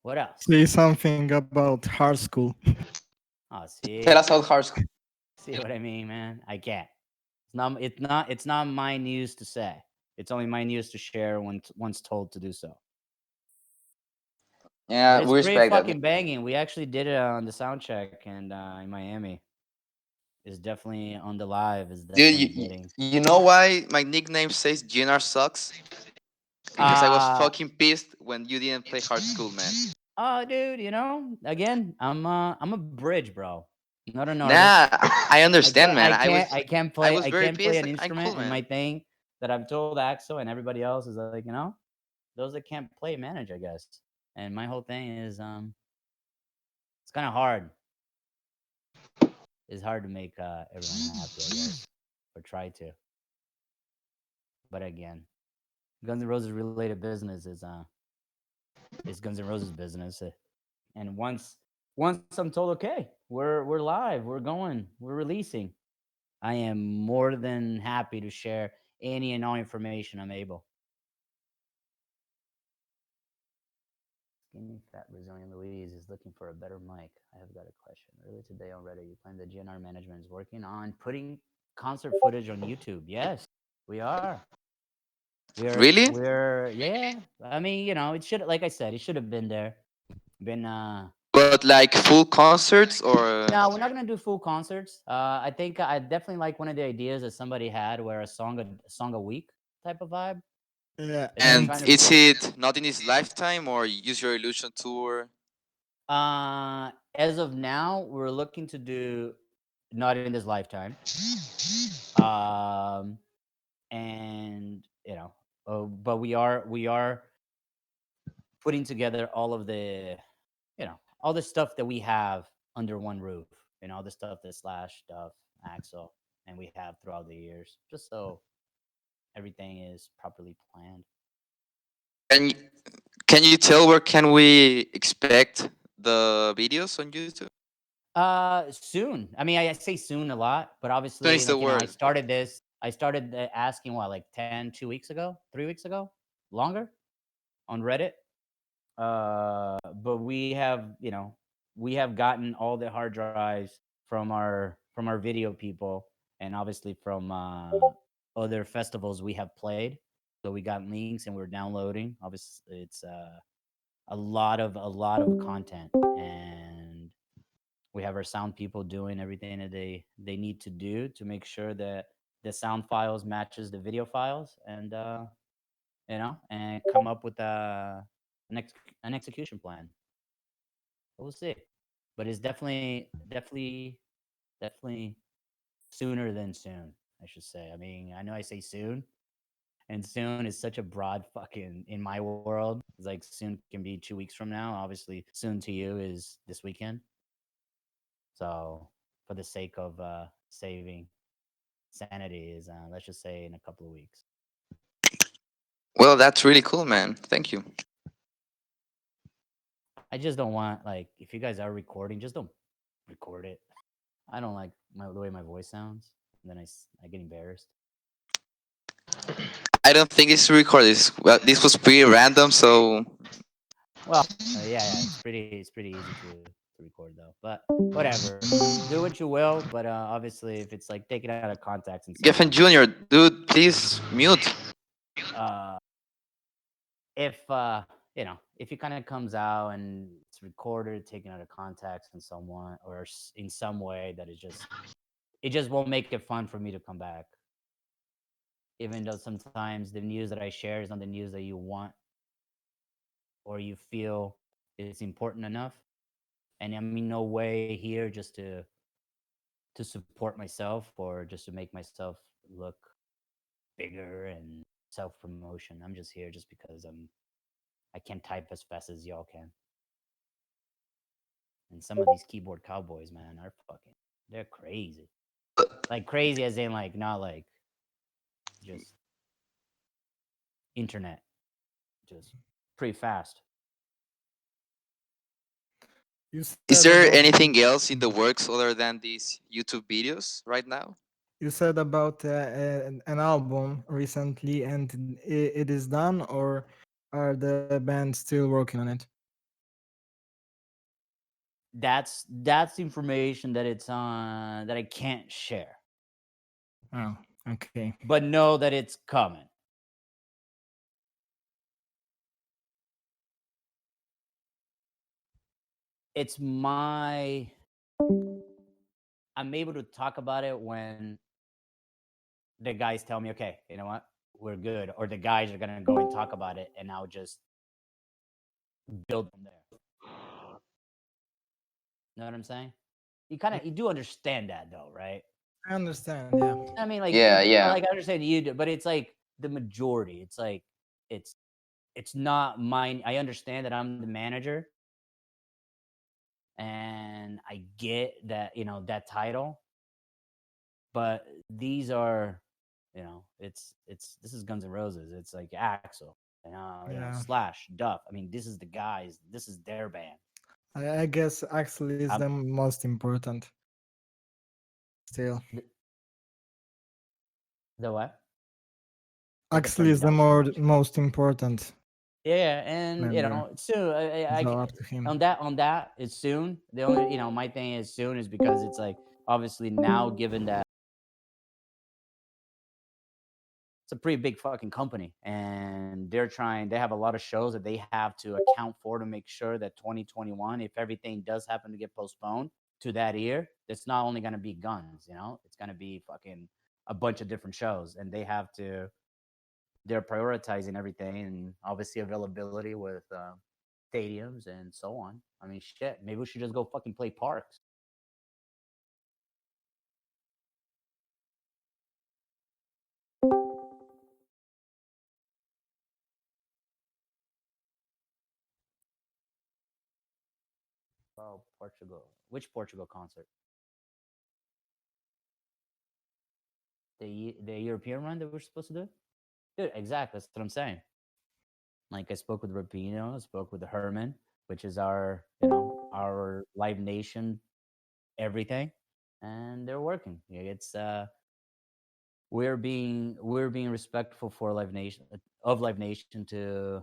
What else? Say something about hard school. Oh, Tell see, us about hard school. see what I mean, man. I can't. It's not. It's not. It's not my news to say. It's only my news to share when once told to do so. But Yeah, it's we pretty respect that. fucking banging. We actually did it on the sound check and in Miami. Is definitely on the live. Is Dude, definitely hitting. you know why my nickname says GNR sucks? Because I was Uh fucking pissed when you didn't play hard school, man. oh, dude. You know, again, I'm a bridge, bro. Not an artist. Nah, I I understand, can't. man. I can't. I can't I play. was I very can't play pissed. an I'm cool, instrument. And my man. thing that I've told Axel and everybody else is like, those that can't play manage, I guess. And my whole thing is, it's kind of hard. It's hard to make everyone happy, I guess, or try to. But again, Guns N' Roses related business is Guns N' Roses business. And once I'm told, okay, we're live, we're going, we're releasing, I am more than happy to share any and all information I'm able. Skinny Fat Brazilian Louise is looking for a better mic. I have got a question. Earlier today on Reddit, you claimed that GNR management is working on putting concert footage on YouTube. Yes, we are. Really? Yeah. I mean, it should, like I said, it should have been there. Been But like full concerts or No, we're not gonna do full concerts. I think I definitely like one of the ideas that somebody had, where a song a week type of vibe. Yeah, It's like and trying to is it not in his lifetime or use your illusion tour? as of now, we're looking to do not in this lifetime. Um, and but we are putting together all the stuff that we have under one roof. All the stuff that Slash, Duff, Axel, and we have throughout the years, just so everything is properly planned. Can y- can you tell where can we expect the videos on YouTube? Soon. I mean, I say soon a lot, but Soon obviously, is the like, I word. started this. I started asking what, like 2 weeks ago, 3 weeks ago, longer on Reddit. But we have gotten all the hard drives from our video people, and obviously from other festivals we have played. So we got links and we're downloading. Obviously, it's a lot of content, and we have our sound people doing everything that they need to do to make sure that the sound files matches the video files, and come up with an, ex- an execution plan. We'll see, but it's definitely sooner than soon, I should say. I mean, I know I say soon, and soon is such a broad fucking, in my world. It's like soon can be 2 weeks from now. Obviously, soon to you is this weekend. So, for the sake of saving sanity, is let's just say in a couple of weeks. Well, that's really cool, man. Thank you. I just don't want, like, if you guys are recording, just don't record it. I don't like the way my voice sounds, and then I get embarrassed. I don't think it's recorded. This was pretty random, so Well, yeah, it's pretty easy to record though. But whatever, do what you will. But obviously, if it's like taken out of context in some Geffen way, Jr., dude, please mute. uh, if if it kind of comes out and it's recorded, taken out of context in someone or in some way, that it just won't make it fun for me to come back. Even though sometimes the news that I share is not the news that you want or you feel is important enough. And I'm in no way here just to support myself or just to make myself look bigger and self promotion. I'm just here just because I can't type as fast as y'all can. And some of these keyboard cowboys, man, are they're crazy. Like crazy as in, like, not like just internet, just pretty fast. you Is said there about anything else in the works other than these YouTube videos right now? an album recently, and it is done, or are the band still working on it? that's information that it's on that I can't share, Oh, okay. but know that it's coming. It's my I'm able to talk about it when the guys tell me, okay, you know what, we're good, or the guys are gonna go and talk about it, and I'll just build from there. Know what I'm saying? You do understand that though, right? I understand. Yeah. I mean, like, Yeah, yeah. like I understand you do, but it's like the majority. It's like it's it's not mine. I understand that I'm the manager, and I get that that title, but these are, it's this is Guns N' Roses. It's like Axel, Yeah. Slash, Duff. I mean, this is the guys. This is their band. I guess actually is I'm the most important still. the, the what? Like the Actually Frank is the Zappa more connection. most important Yeah, and member. soon. So up to him. On that it's soon. The only my thing is soon is because it's like obviously now given that it's a pretty big fucking company, and they have a lot of shows that they have to account for to make sure that 2021, if everything does happen to get postponed to that year, it's not only going to be Guns, it's going to be fucking a bunch of different shows, and they're prioritizing everything, and obviously availability with stadiums and so on. I mean, shit, maybe we should just go fucking play parks. Oh, Portugal. Which Portugal concert? The European one that we're supposed to do? Dude, exactly. That's what I'm saying. Like I spoke with Rapino, I spoke with Herman, which is our, our Live Nation everything, and they're working. Yeah, it's we're being respectful for Live Nation to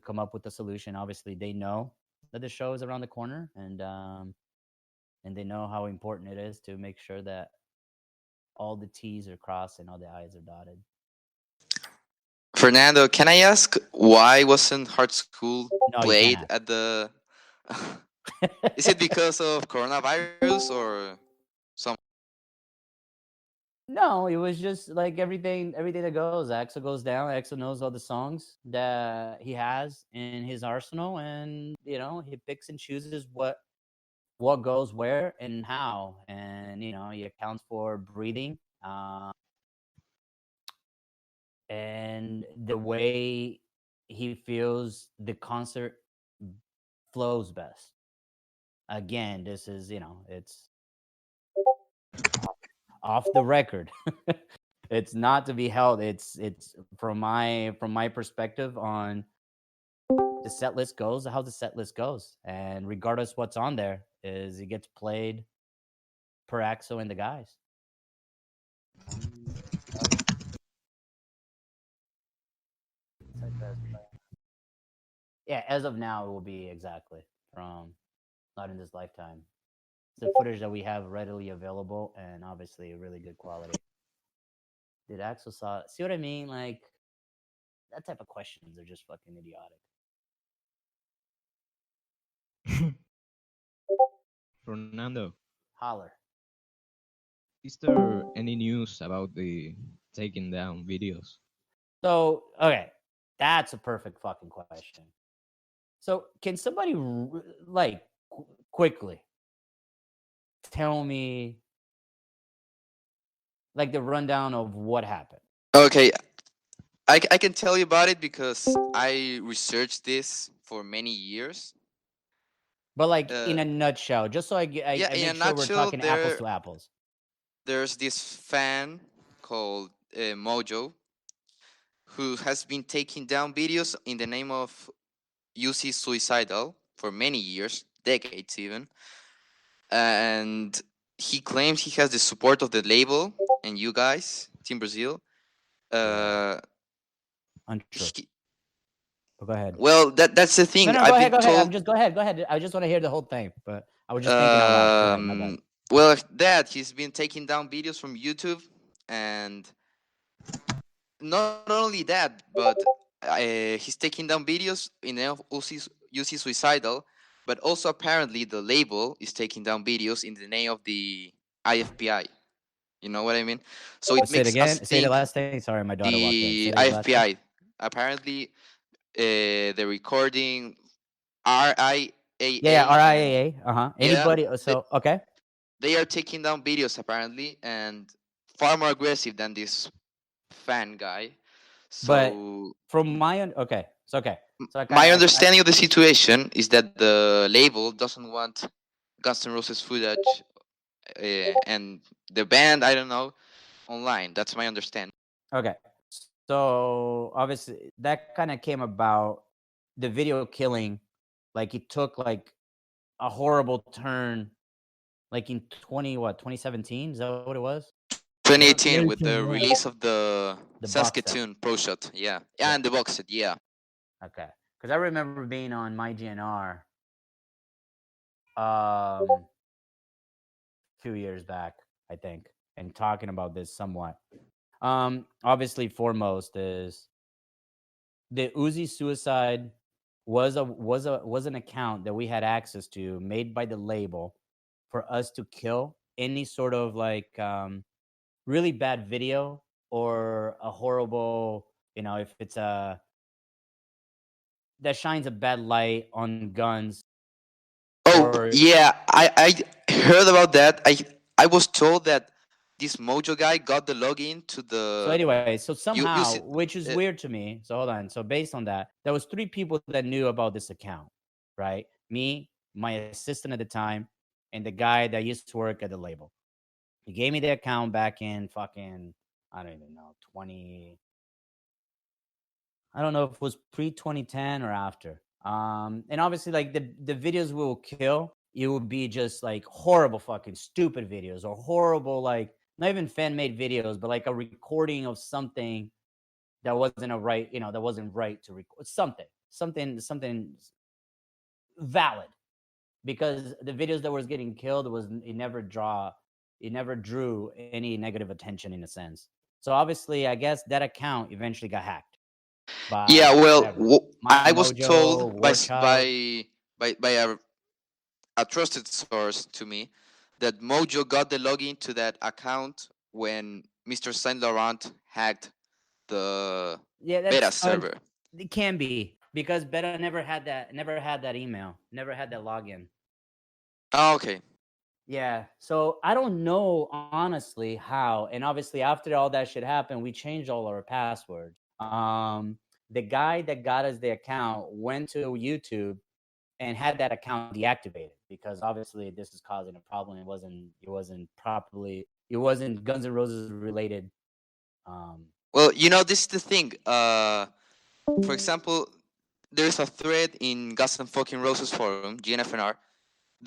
come up with a solution. Obviously, they know that the show is around the corner, and they know how important it is to make sure that all the T's are crossed and all the I's are dotted. Fernando, can I ask why wasn't Hard School No, you can't played ask. at the? Is it because of coronavirus or some? No, it was just like everything that goes. Axel goes down. Axel knows all the songs that he has in his arsenal, and he picks and chooses what goes where and how, and he accounts for breathing, and the way he feels the concert flows best. Again, this is it's off the record. It's not to be held. It's from my perspective on the set list goes, how the set list goes, and regardless what's on there, is it gets played per Axo and the guys. Um, Such as yeah, as of now, it will be exactly from Not in This Lifetime. It's the footage that we have readily available, and obviously really good quality. Did Axel saw? See what I mean? Like that type of questions are just fucking idiotic. Fernando, Holler. is there any news about the taking down videos? So okay, that's a perfect fucking question. So can somebody like quickly tell me like the rundown of what happened? Okay, I can tell you about it because I researched this for many years. But like Uh, in a nutshell, just so I yeah, in a make sure we're nutshell, talking apples to apples. there's this fan called Mojo who has been taking down videos in the name of UC Suicidal for many years, decades even, and he claims he has the support of the label and you guys, Team Brazil. Yeah, Uh, untrue. he, But go ahead. Well, that's the No, thing. no, go I've ahead, been go ahead. told. I'm just go ahead, go ahead. I just want to hear the whole thing, but I was just thinking out loud. Go ahead, my bad. Well, that he's been taking down videos from YouTube, and not only that, but he's taking down videos in the name of UC Suicidal, but also apparently the label is taking down videos in the name of the IFPI. You know what I mean? So it Say it makes us again. Say the think last thing. Sorry, my daughter walked in. Say the the last thing. IFPI apparently the recording Yeah, yeah. RIAA and RIAA. yeah, Anybody? So okay. they are taking down videos apparently and far more aggressive than this fan guy. But So from my okay, so okay, so I kind my of understanding of the situation is that the label doesn't want Guns N' Roses footage and the band, I don't know, online. That's my understanding. okay. So obviously that kind of came about. The video killing, like it took like a horrible turn, like in 2017. Is that what it was? Was it 2018 with the 2018, yeah. release of the the box set? Saskatoon Pro Shot, yeah, Yeah. and the box set, yeah. Okay. Because I remember being on my GNR few years back, I think, and talking about this somewhat. Obviously, foremost is the Uzi suicide was an account that we had access to, made by the label, for us to kill any sort of like really bad video or a horrible, if it's a that shines a bad light on guns Oh or yeah, I heard about that. I was told that this Mojo guy got the login to so the anyway, so you somehow, see which is weird to me. So hold on. So based on that, there was three people that knew about this account, right? Me, my assistant at the time, and the guy that used to work at the label. He gave me the account back in fucking, I don't even know, 20, I don't know if it was pre 2010 or after. And obviously, like the videos we will kill, it would be just like horrible, fucking stupid videos or horrible, like not even fan made videos, but like a recording of something that wasn't a right, that wasn't right to record something valid, because the videos that was getting killed it never drew any negative attention in a sense. So obviously, I guess that account eventually got hacked yeah. by Well, whatever. My I was Mojo, told by War Child. by a trusted source to me that Mojo got the login to that account when Mr. Saint Laurent hacked the Yeah, beta that's server. it can be because Beta never had that email, never had that login. Oh, okay. Yeah. So I don't know honestly how. And obviously after all that shit happened, we changed all our passwords. The guy that got us the account went to YouTube and had that account deactivated because obviously this is causing a problem. It wasn't Guns N' Roses related. Um Well, this is the thing. For example, there's a thread in Guns and Fucking Roses forum, GNFNR,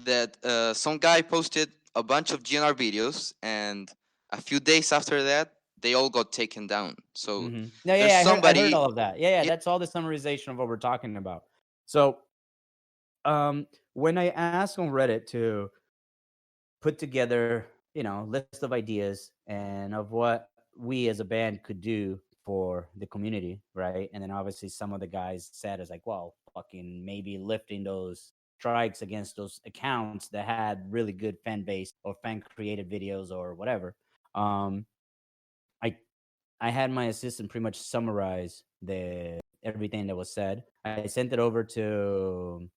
that some guy posted a bunch of GNR videos, and a few days after that, they all got taken down. So No, there's yeah, I heard somebody. all of that. Yeah, Yeah, that's all the summarization of what we're talking about. So when I asked on Reddit to put together, list of ideas and of what we as a band could do for the community, right? And then obviously some of the guys said is like, well, fucking maybe lifting those strikes against those accounts that had really good fan base or fan created videos or whatever. Um, I I had my assistant pretty much summarize the everything that was said. I sent it over to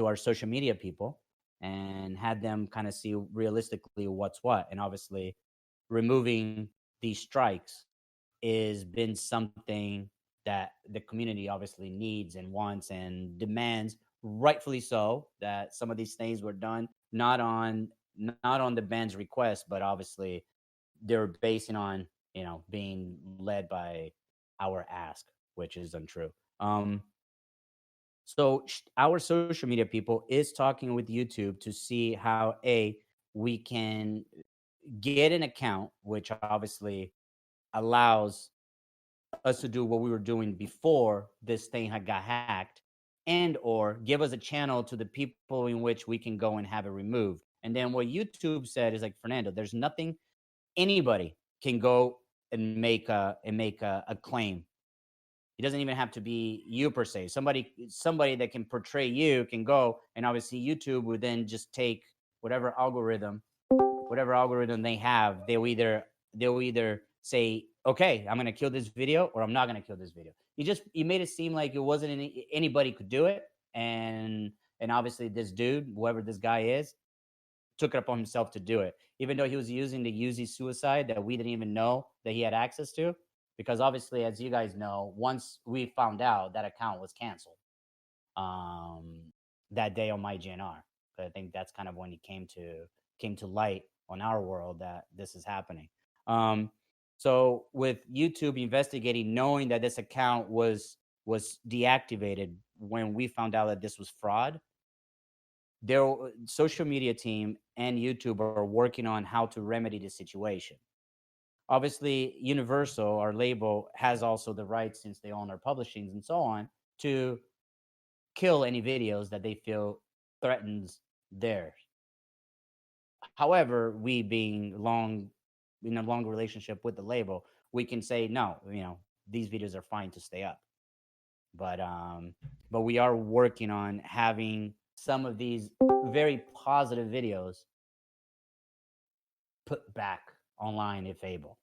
our social media people and had them kind of see realistically what's what. And obviously, removing these strikes is been something that the community obviously needs and wants and demands, rightfully so, that some of these things were done not on the band's request, but obviously they're basing on being led by our ask, which is untrue. So our social media people is talking with YouTube to see how we can get an account, which obviously allows us to do what we were doing before this thing had got hacked, and or give us a channel to the people in which we can go and have it removed. And then what YouTube said is like, Fernando, there's nothing anybody can go and make a claim. It doesn't even have to be you per se. Somebody that can portray you can go, and obviously YouTube would then just take whatever algorithm they have. They'll either say, okay, I'm gonna kill this video, or I'm not gonna kill this video. You made it seem like it wasn't anybody could do it, and obviously this dude, whoever this guy is, took it upon himself to do it, even though he was using the Uzi suicide that we didn't even know that he had access to. Because obviously, as you guys know, once we found out, that account was canceled um, that day on my GNR. But I think that's kind of when it came to light on our world that this is happening. Um, so with YouTube investigating, knowing that this account was deactivated when we found out that this was fraud, their social media team and YouTube are working on how to remedy the situation. Obviously, Universal, our label, has also the rights, since they own our publishings and so on, to kill any videos that they feel threatens theirs. However, we being long in a long relationship with the label, we can say no, these videos are fine to stay up. But we are working on having some of these very positive videos put back online if able.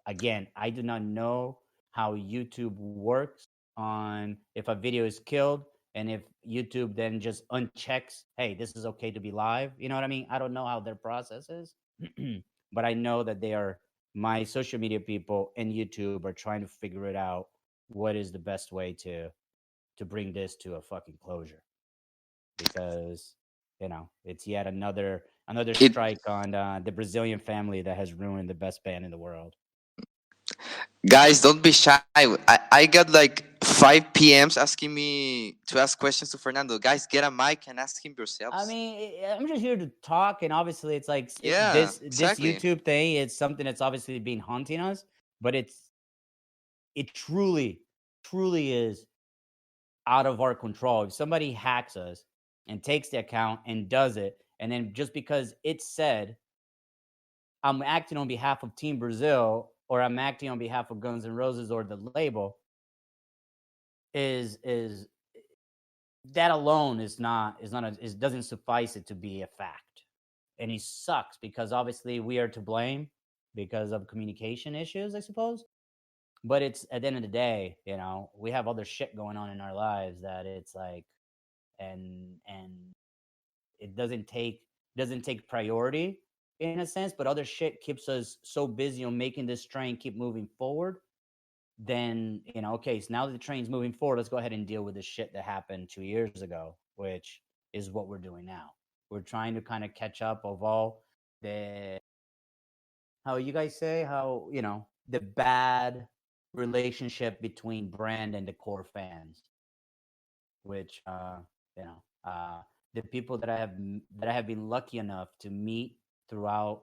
Again, I do not know how YouTube works on if a video is killed and if YouTube then just unchecks, hey, this is okay to be live. You know what I mean? I don't know how their process is, but I know that they are my social media people and YouTube are trying to figure it out. What is the best way to bring this to a fucking closure? Because it's yet another It strike on the Brazilian family that has ruined the best band in the world. Guys, don't be shy. I got like 5 PMs asking me to ask questions to Fernando. Guys, get a mic and ask him I yourselves. mean, I'm just here to talk, and obviously, it's like Yeah, this exactly. YouTube thing. It's something that's obviously been haunting us, but it truly is out of our control. If somebody hacks us and takes the account and does it, and then just because it said I'm acting on behalf of Team Brazil or I'm acting on behalf of Guns N' Roses or the label, is that alone is not it doesn't suffice it to be a fact. And he sucks because obviously we are to blame because of communication issues, I suppose. But it's at the end of the day, we have other shit going on in our lives that it's like, and it doesn't take priority in a sense, but other shit keeps us so busy on making this train keep moving forward. Then okay, so now that the train's moving forward, let's go ahead and deal with the shit that happened 2 years ago, which is what we're doing now. We're trying to kind of catch up of all the, how you guys say, how the bad relationship between brand and the core fans, which you know the people that I have been lucky enough to meet throughout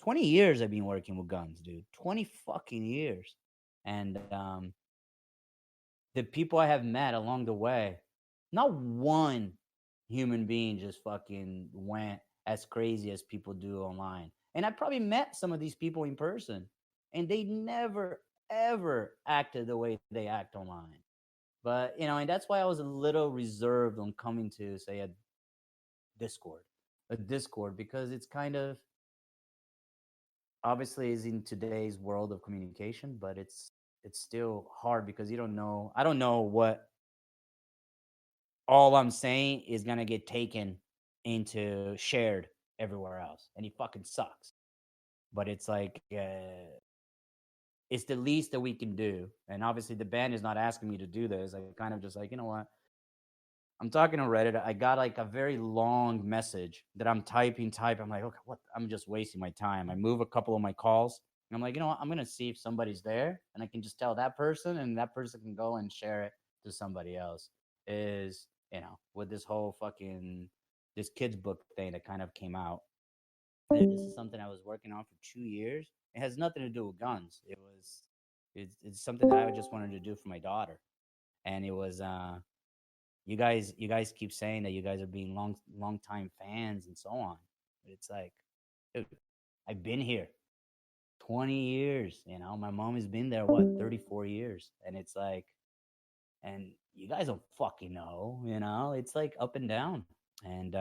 20 years. I've been working with guns, dude. 20 fucking years. And the people I have met along the way, not one human being just fucking went as crazy as people do online. And I probably met some of these people in person, and they never ever acted the way they act online. But and that's why I was a little reserved on coming to say Discord, a Discord, because it's kind of obviously is in today's world of communication, but it's still hard because you don't know. I don't know what all I'm saying is gonna get taken into shared everywhere else, and he fucking sucks. But it's like it's the least that we can do, and obviously the band is not asking me to do this. I kind of just like, what? I'm talking on Reddit. I got like a very long message that I'm typing. I'm like, okay, what? I'm just wasting my time. I move a couple of my calls. And I'm like, what? I'm gonna see if somebody's there, and I can just tell that person, and that person can go and share it to somebody else. Is with this whole fucking this kids book thing that kind of came out. This is something I was working on for 2 years. It has nothing to do with guns. It's something that I just wanted to do for my daughter, and it was you guys keep saying that you guys are being long time fans and so on. But it's like, dude, I've been here 20 years. My mom has been there what 34 years, and it's like, and you guys don't fucking know. It's like up and down, and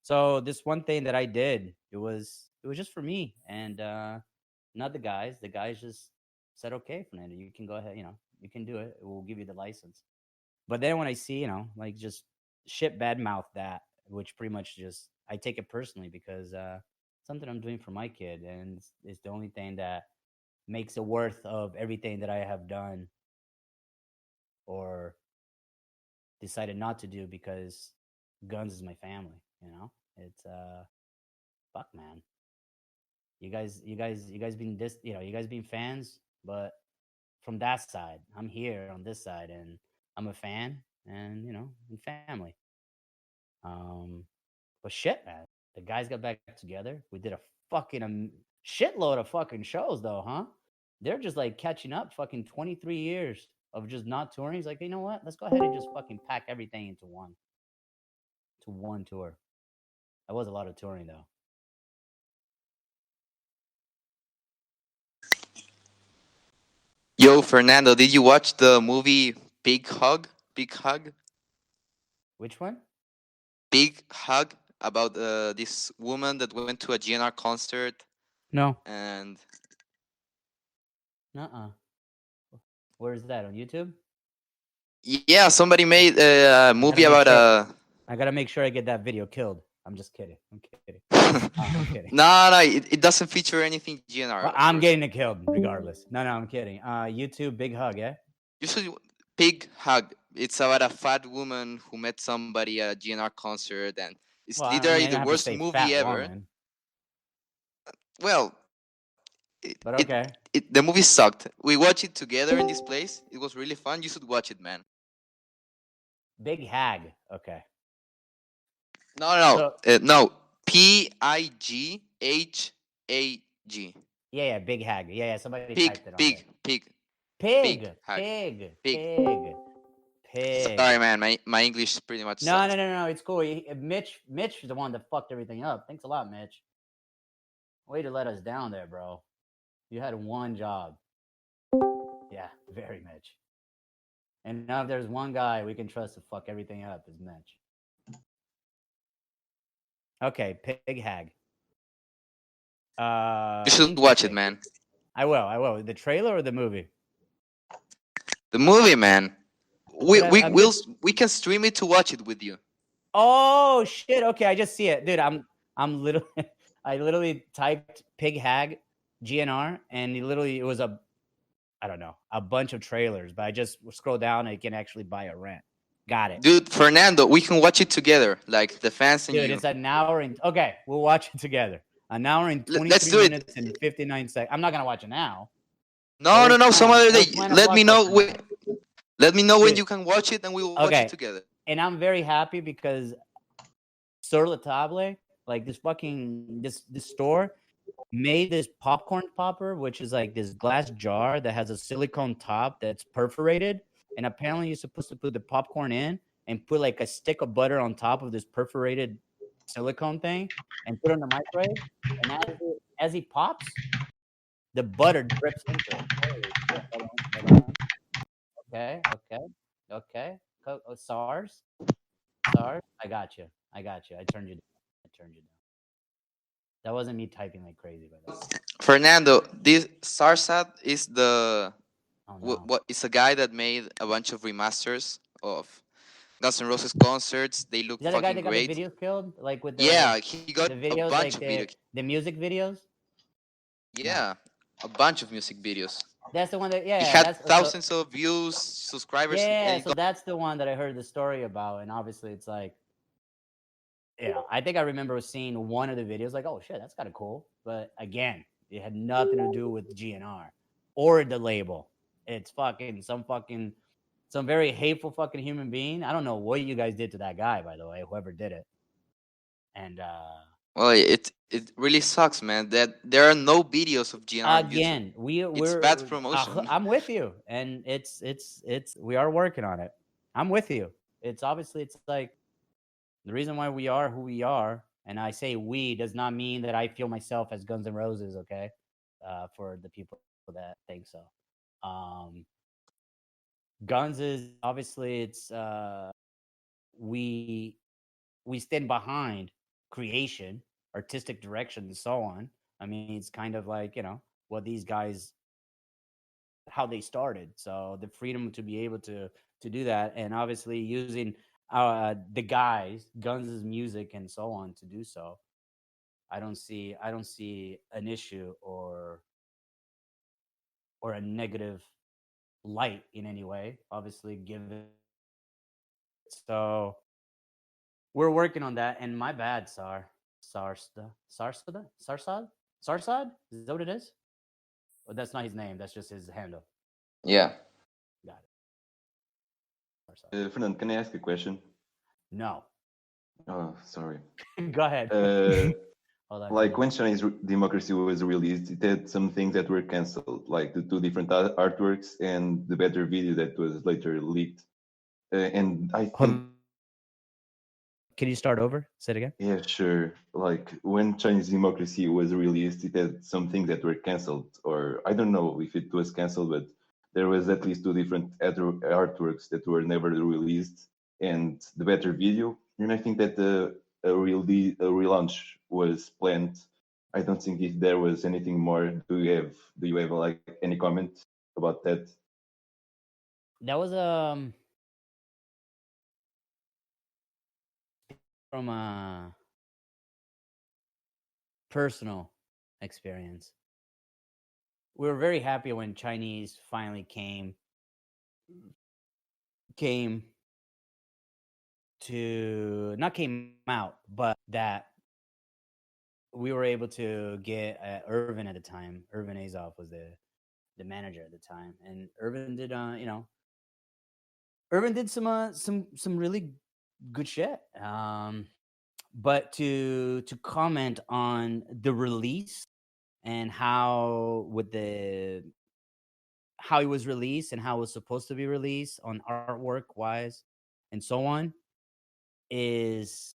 so this one thing that I did, it was just for me, and not the guys. The guys just said, okay, Fernando, you can go ahead. You can do it. We'll give you the license. But then when I see, like just shit bad mouth that, which pretty much just I take it personally because something I'm doing for my kid, and it's the only thing that makes it worth of everything that I have done or decided not to do because guns is my family. It's fuck, man. You guys being this, you guys being fans, but from that side, I'm here on this side, and I'm a fan, and and family. Um, but shit, man, the guys got back together. We did a fucking shitload of fucking shows, though, huh? They're just like catching up. Fucking 23 years of just not touring. He's like, you know what? Let's go ahead and just fucking pack everything into one tour. That was a lot of touring, though. Yo, Fernando, did you watch the movie Big Hug? Big Hug? Which one? Big Hug, about this woman that went to a GNR concert No. and Uh-uh. Where is that on YouTube? yeah, somebody made a I gotta movie make about sure. a. I gotta make sure I get that video killed. I'm just kidding. I'm kidding. I'm kidding. No, it doesn't feature anything GNR, Well, of I'm course. getting it killed regardless. No, I'm kidding. YouTube, big hug, yeah. You should Big Hug. It's about a fat woman who met somebody at a GNR concert, and it's Well, I literally mean, I the didn't have to worst say movie fat ever. woman, Well, but okay. the movie sucked. We watched it together in this place. It was really fun. You should watch it, man. Big hag. Okay. No, So no. Pighag. yeah, big hag. Yeah. Somebody Pig, typed it on pig, there. pig, Pig, pig, hag, pig, pig. pig, Sorry, pig. man. My English pretty much No, sucks. It's cool. Mitch is the one that fucked everything up. Thanks a lot, Mitch. Way to let us down there, bro. You had one job. Yeah, very Mitch. And now if there's one guy we can trust to fuck everything up is Mitch. Okay, pig hag. You should watch it, Interesting. man. I will. I will. The trailer or the movie? The movie, man. We Dude, we I'm will just. we can stream it to watch it with you. Oh shit! Okay, I just see it, dude. I'm literally. I literally typed pig hag, GNR, and it was a. I don't know, a bunch of trailers, but I just scroll down and you can actually buy a rent. Got it. Dude, Fernando, we can watch it together, like the fans and Dude, you. it's an hour and okay, we'll watch it together. An hour and Let's 23 do it. minutes and 59 seconds. I'm not gonna watch it now, but No, no, no. Some other day. We'll plan a blockbuster night. Let me know when Dude, you can watch it, and we will watch it okay. together. And I'm very happy because Sur La Table, like this store, made this popcorn popper, which is like this glass jar that has a silicone top that's perforated. And apparently, you're supposed to put the popcorn in and put like a stick of butter on top of this perforated silicone thing and put it in the microwave. And as he pops, the butter drips into it. Holy shit. Hold on, hold on. Okay. SARS. I got you. I turned you down. That wasn't me typing like crazy, by the way. Fernando, this Sarsat is the Oh no. what? It's a guy that made a bunch of remasters of Guns N' Roses concerts. They look Is that the guy fucking that got the great. videos killed? Like with Yeah, he got the a videos, bunch like of videos. the music videos? Yeah, Nice. a bunch of music videos. That's the one that He yeah, had that's so thousands of views, subscribers, and yeah, he so got. that's the one that I heard the story about. And obviously it's like, I think I remember seeing one of the videos, like, oh shit, that's kind of cool. But again, it had nothing to do with GNR or the label. It's some very hateful fucking human being. I don't know what you guys did to that guy, by the way, whoever did it. And Well, it really sucks, man, that there are no videos of GNR on YouTube. Again, we It's we're bad promotion. I'm with you, and it's we are working on it. I'm with you. It's obviously it's like the reason why we are who we are, and I say we does not mean that I feel myself as Guns N' Roses. Okay, for the people that think so. Um, Guns is obviously it's we we stand behind creation, artistic direction, and so on. I mean, it's kind of like what these guys how they started. So the freedom to be able to do that, and obviously using the guys, Guns' music, and so on to do so. I don't see an issue or a negative light in any way. Obviously, given so we're working on that. And my bad, Sarsad. Is that what it is? Well, that's not his name. That's just his handle. Yeah. Got it. Sarsad. Fernando, can I ask a question? No. Oh, sorry. Go ahead. Uh, Hold on. like when Chinese Democracy was released, it had some things that were cancelled, like the two different artworks and the better video that was later leaked. And I Hold think, on. Can you start over? Say it again. yeah, sure. Like when Chinese Democracy was released, it had some things that were cancelled, or I don't know if it was cancelled, but there was at least two different artworks that were never released, and the better video. And I think that a relaunch was planned. I don't think if there was anything more. Do you have like any comment about that? That was from a personal experience. We were very happy when Chinese finally came to not came out, but that we were able to get Irvin at the time. Irvin Azoff was the manager at the time, and Irvin did Irvin did some really good shit. But to comment on the release and how it was released and how it was supposed to be released on artwork wise and so on is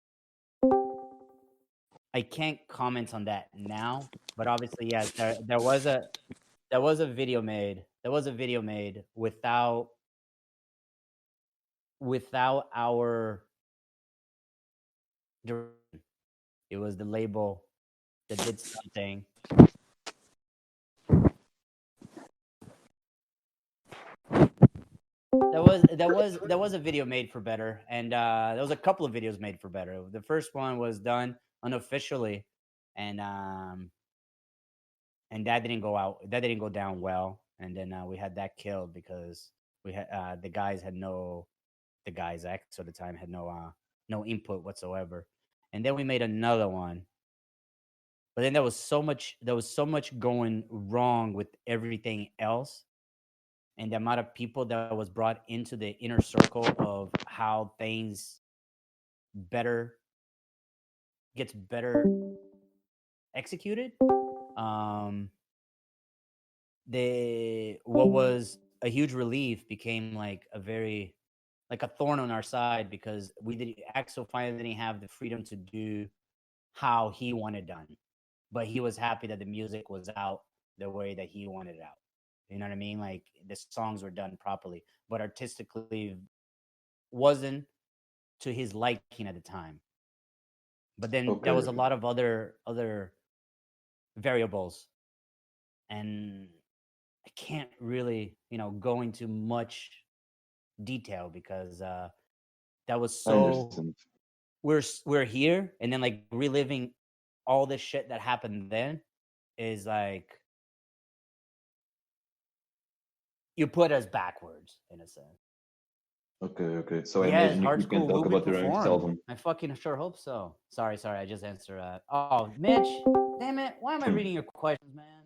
I can't comment on that now, but obviously yes, there was a video made. There was a video made without our direction. It was the label that did something. There was a video made for better, and there was a couple of videos made for better. The first one was done unofficially, and that didn't go out. That didn't go down well, and then we had that killed because we had the guys X at the time had no input whatsoever, and then we made another one. But then there was so much going wrong with everything else, and the amount of people that was brought into the inner circle of how things better gets better executed. Um, what was a huge relief became like a thorn on our side because we did Axel finally didn't have the freedom to do how he wanted done, but he was happy that the music was out the way that he wanted it out. You know what I mean? Like the songs were done properly, but artistically wasn't to his liking at the time. But then there was Okay, a lot of other variables, and I can't really go into much detail because that was I so understand. we're here and then like reliving all this shit that happened then is like you put us backwards in a sense. Okay. So I Yes, imagine hard you can school talk will be about your next performed. album. I fucking sure hope so. Sorry, I just answered that. Oh, Mitch, damn it! Why am I reading your questions, man?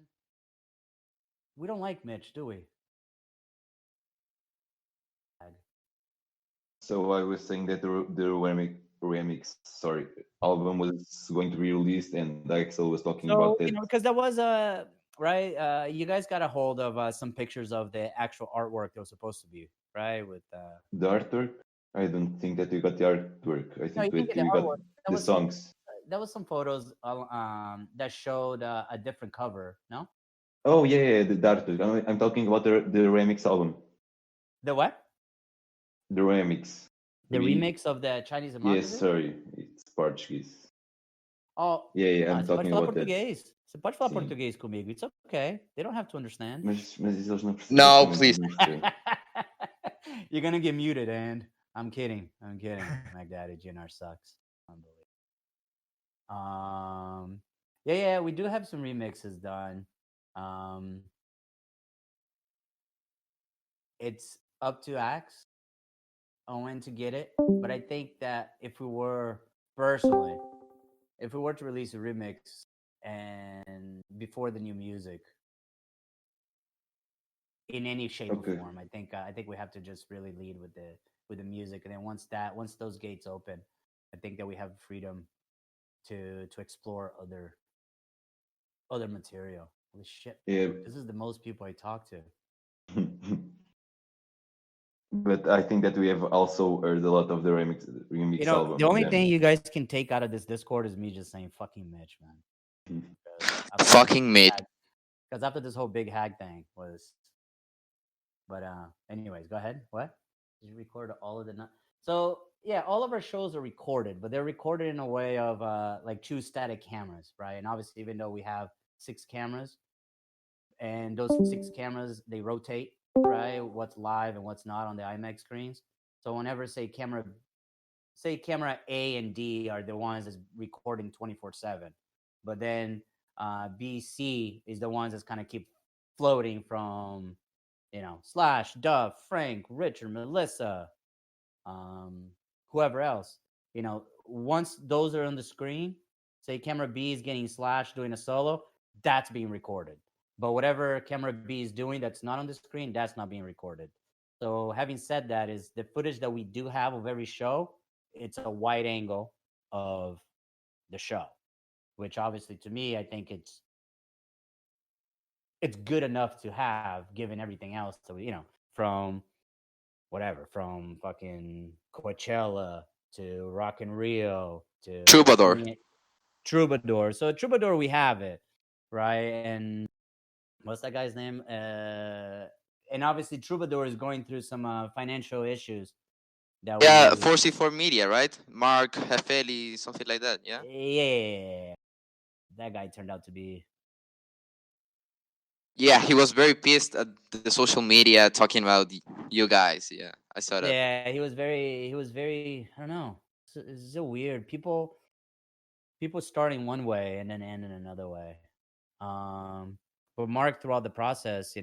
We don't like Mitch, do we? So I was saying that the remix, sorry, album was going to be released, and Axel was talking about So, that. because there was a right, you guys got a hold of some pictures of the actual artwork that was supposed to be right with. The artwork, I don't think that we got the artwork. I No, think you didn't that get the we got artwork. That the was some. songs. That was some photos that showed a different cover. No, Oh yeah, yeah, the artwork. I'm talking about the remix album, the what? the remix. The We remix of the Chinese Yes, democracy. sorry, it's Portuguese. Oh, Yeah, yeah, não, I'm você pode talking falar about that. português. Você pode falar Sim, português comigo. It's okay. They don't have to understand. mas eles não perceberam No, também please. tudo isto. You're gonna get muted, and I'm kidding. I'm kidding. My daddy GNR sucks. Unbelievable. Yeah, yeah, we do have some remixes done. Um, it's up to Axe on when to get it, but I think that if we were personally, if we were to release a remix and before the new music in any shape or Ok. form, I think we have to just really lead with the music, and then once those gates open, I think that we have freedom to explore other material. Holy shit, Yeah. this is the most people I talk to. But I think that we have also heard a lot of the remix album The with only them. thing you guys can take out of this Discord is me just saying "fucking Mitch," man. Fucking mid. Because after this whole big hag thing was, but anyways, go ahead. What? Did you record all of the? So yeah, all of our shows are recorded, but they're recorded in a way of like two static cameras, right? And obviously, even though we have 6 cameras, and those 6 cameras they rotate, right? What's live and what's not on the IMAX screens. So whenever say camera A and D are the ones that's recording 24/7, but then B, C is the ones that's kind of keep floating from, Slash, Duff, Frank, Richard, Melissa, um, whoever else. Once those are on the screen, say camera B is getting Slash doing a solo, that's being recorded. But whatever camera B is doing that's not on the screen, that's not being recorded. So having said that, is the footage that we do have of every show, it's a wide angle of the show, which obviously to me, I think it's good enough to have given everything else. So from whatever, from fucking Coachella to Rock in Rio to Troubadour. Troubadour. So Troubadour, we have it, right? And what's that guy's name? And obviously Troubadour is going through some financial issues that Yeah, we 4C4 Media, right? Mark Hefeli, something like that. Yeah. yeah, that guy turned out to be Yeah, he was very pissed at the social media talking about you guys. Yeah, I saw that. yeah, he was very I don't know. It's so weird. People starting one way and then end in another way. But Mark throughout the process,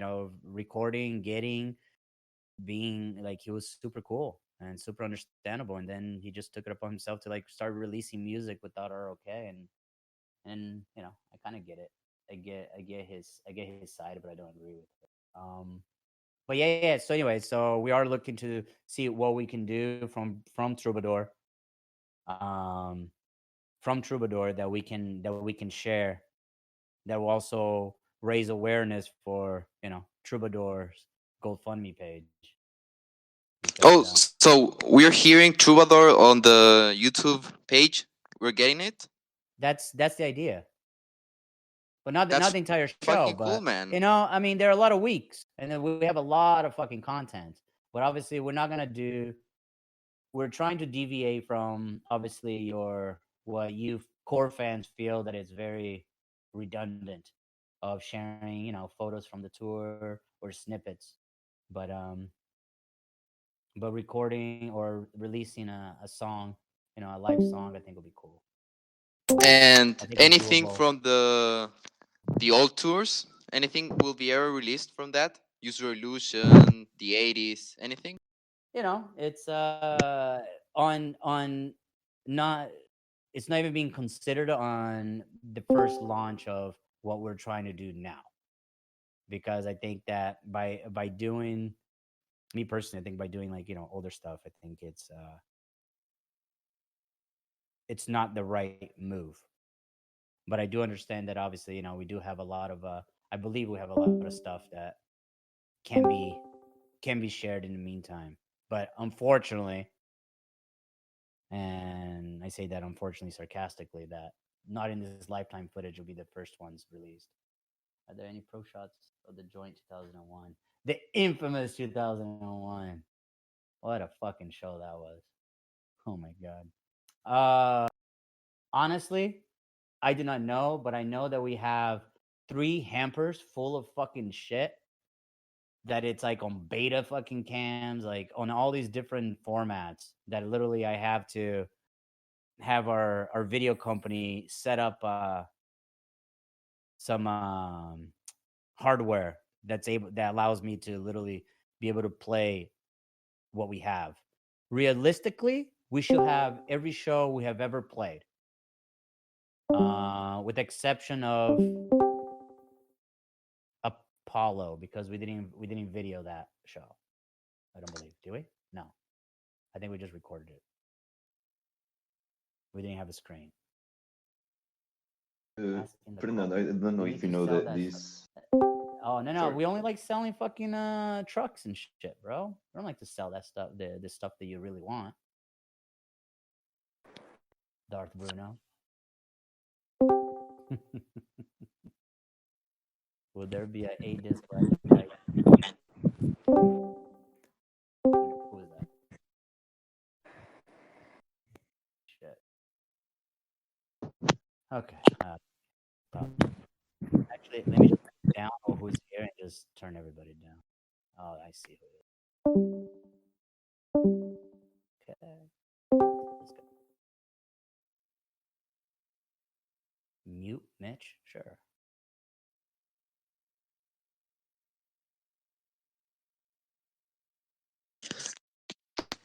recording, being like he was super cool and super understandable, and then he just took it upon himself to like start releasing music without our okay, and I kind of get it. I get his side, but I don't agree with it. But yeah. So anyway, so we are looking to see what we can do from Troubadour, um, that we can share, that will also raise awareness for Troubadour's GoFundMe page, because Oh, so we're hearing Troubadour on the YouTube page. We're getting it. that's the idea. But not That's the entire show, fucking cool, but man. I mean, there are a lot of weeks, and then we have a lot of fucking content. But obviously, we're not gonna do. We're trying to deviate from obviously your what you core fans feel that it's very redundant of sharing, photos from the tour or snippets. But recording or releasing a song, a live song, I think will be cool. And I think it's anything doable. from the old tours? Anything will be ever released from that? User Illusion, the 80s, anything? It's on not it's not even being considered on the first launch of what we're trying to do now, because I think that by doing me personally, I think by doing like older stuff, I think it's not the right move. But I do understand that obviously, we do have a lot of I believe we have a lot of stuff that can be shared in the meantime. But unfortunately, and I say that unfortunately sarcastically, that not in this lifetime footage will be the first ones released. Are there any pro shots of the joint 2001? The infamous 2001. What a fucking show that was. Oh my god. Honestly, I do not know, but I know that we have 3 hampers full of fucking shit that it's like on beta fucking cams, like on all these different formats that literally I have to have our video company set up some hardware that allows me to literally be able to play what we have. Realistically, we should have every show we have ever played, with the exception of Apollo, because we didn't video that show. I don't believe. Do we? No. I think we just recorded it. We didn't have a screen. Fernando, I don't know if you know that this. Oh no, Sorry. we only like selling fucking trucks and shit, bro. We don't like to sell that stuff, the stuff that you really want. Darth Bruno. Would there be a disc like who is that? Shit. Okay. Actually, let me just turn down who's here and just turn everybody down. Oh, I see who it is. Okay. Let's go. Mute Mitch? Sure.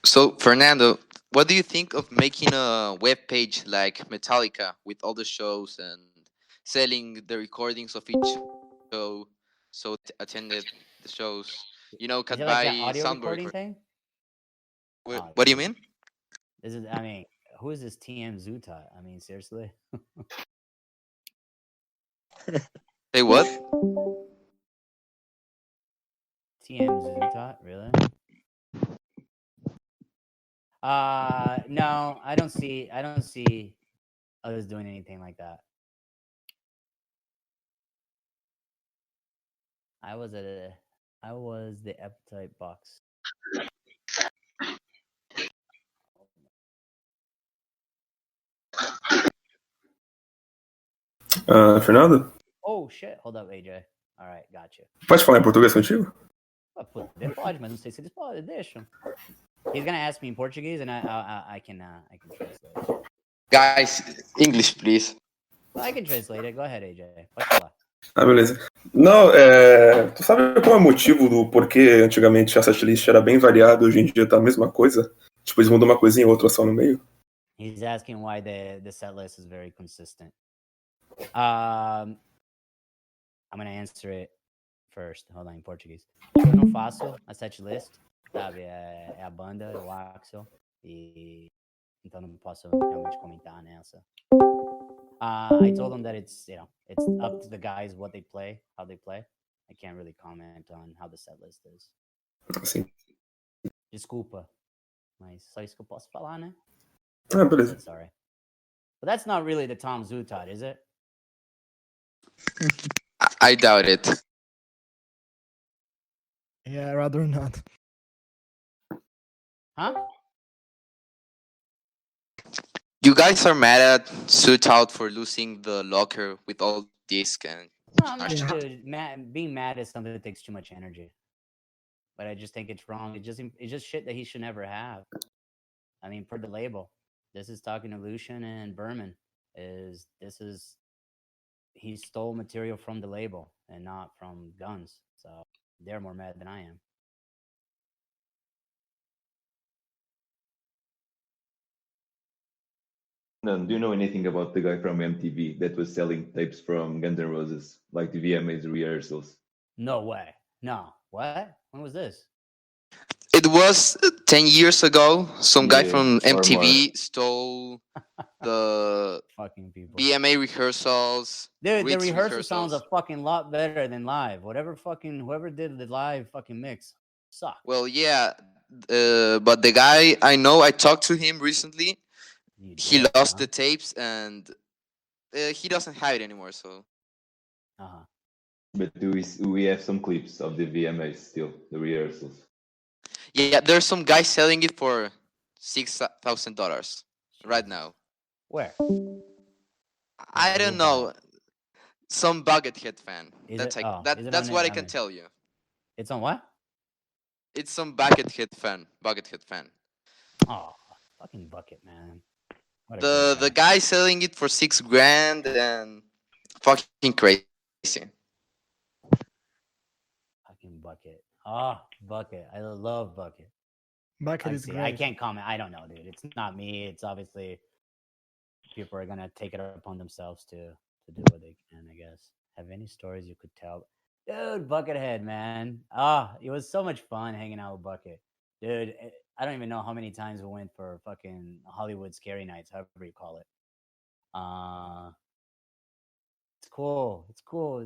So, Fernando, what do you think of making a web page like Metallica with all the shows and selling the recordings of each show so attended the shows? Is Could it like that buy audio soundboard recording record. thing? Oh, What do you Jesus. mean? This is, I mean, who is this TM Zutat? I mean, seriously? Say what? TM Zutat? Really? No, I don't see others doing anything like that. I was the appetite box. Fernando? Oh shit, hold up, AJ. All right, got you. Pode falar em português contigo? Poder pode, mas não sei se eles podem, deixam. He's gonna ask me in Portuguese, and I can translate. Guys, English, please. I can translate it. Go ahead, AJ. Pode falar. Beleza. Não, tu sabe qual é o motivo do porquê antigamente a setlist era bem variada, hoje em dia tá a mesma coisa? Tipo, eles mudam uma coisinha e outra só no meio? He's asking why the set list is very consistent. I'm gonna answer it first. Hold on, em português. Eu não faço a set list, sabe? É a banda, é o Axel, e então não posso realmente comentar nessa. I told them that it's up to the guys what they play, how they play. I can't really comment on how the set list is. Assim. Desculpa, mas só isso que eu posso falar, né? Beleza. Sorry. But that's not really the Tom Zutat, is it? I doubt it. Yeah, rather not. Huh? You guys are mad at Suit Out for losing the locker with all disc and. No, I'm not, dude. Being mad is something that takes too much energy. But I just think it's wrong. It's just shit that he should never have. I mean, per the label, this is talking to Lucian and Berman. He stole material from the label and not from Guns. So they're more mad than I am. Do you know anything about the guy from MTV that was selling tapes from Guns N' Roses, like the VMAs rehearsals? No way. No. What? When was this? it was 10 years ago. Some guy Yeah, from or more. MTV stole the Fucking people. BMA rehearsals. Dude, the Ritz rehearsal sounds a rehearsals. fucking lot better than live. Whoever did the live fucking mix sucked. Well, yeah, but the guy I know, I talked to him recently. You He did, lost huh? the tapes and he doesn't have it anymore. So Uh-huh. But we have some clips of the VMAs still, the rehearsals. yeah, there's some guy selling it for $6,000 right Jesus. now. Where? I Who don't bought know. it? Some Buckethead fan. Is That's it? like Oh, is that. it That's on what it? I I can mean, tell you. it's on what? It's some Buckethead fan. Buckethead fan. Oh, fucking bucket, man. What a great The band. guy selling it for $6,000 and fucking crazy. Fucking bucket. Oh, bucket. I love bucket. Bucket is Obviously, I great. can't comment. I don't know, dude. It's not me. It's obviously people are gonna take it upon themselves to do what they can. I guess. Have any stories you could tell, dude? Buckethead, man. Ah, it was so much fun hanging out with Bucket, dude. I don't even know how many times we went for fucking Hollywood Scary Nights, however you call it. Uh, it's cool. It's cool.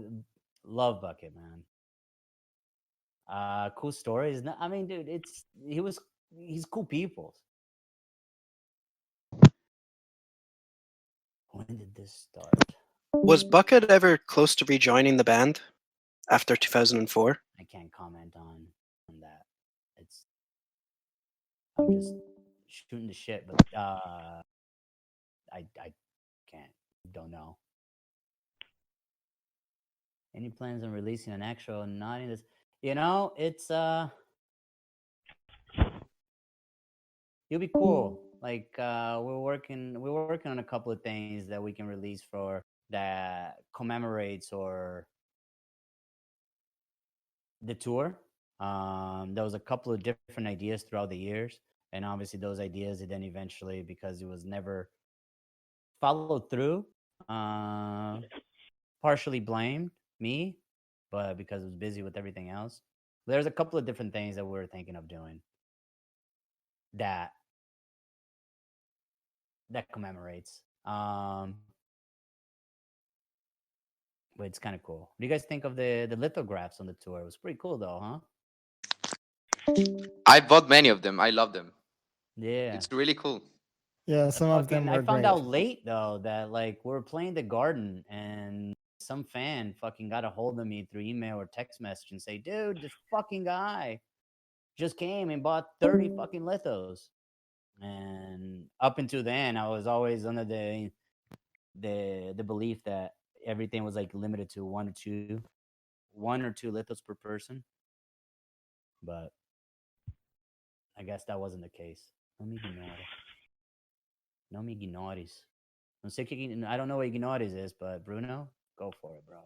Love Bucket, man. Cool stories. I mean, dude, he's cool people. When did this start? Was Bucket ever close to rejoining the band after 2004? I can't comment on that. It's I'm just shooting the shit, but I can't don't know. Any plans on releasing an actual not in this? It's it'll be cool. Like we're working on a couple of things that we can release for that commemorates or the tour. There was a couple of different ideas throughout the years, and obviously those ideas, and then eventually, because it was never followed through, uh, partially blamed me, but because I was busy with everything else. There's a couple of different things that we were thinking of doing that commemorates. But it's kind of cool. What do you guys think of the lithographs on the tour? It was pretty cool though, huh? I bought many of them. I love them. Yeah. It's really cool. Yeah, some of them I were found great. out late though that like we were playing the garden and some fan fucking got a hold of me through email or text message and say, dude, this fucking guy just came and bought 30 fucking lithos. And up until then, I was always under the belief that everything was like limited to one or two lithos per person. But I guess that wasn't the case. No me ignore. No me ignores. I don't know what ignores is, but Bruno, go for it, bro.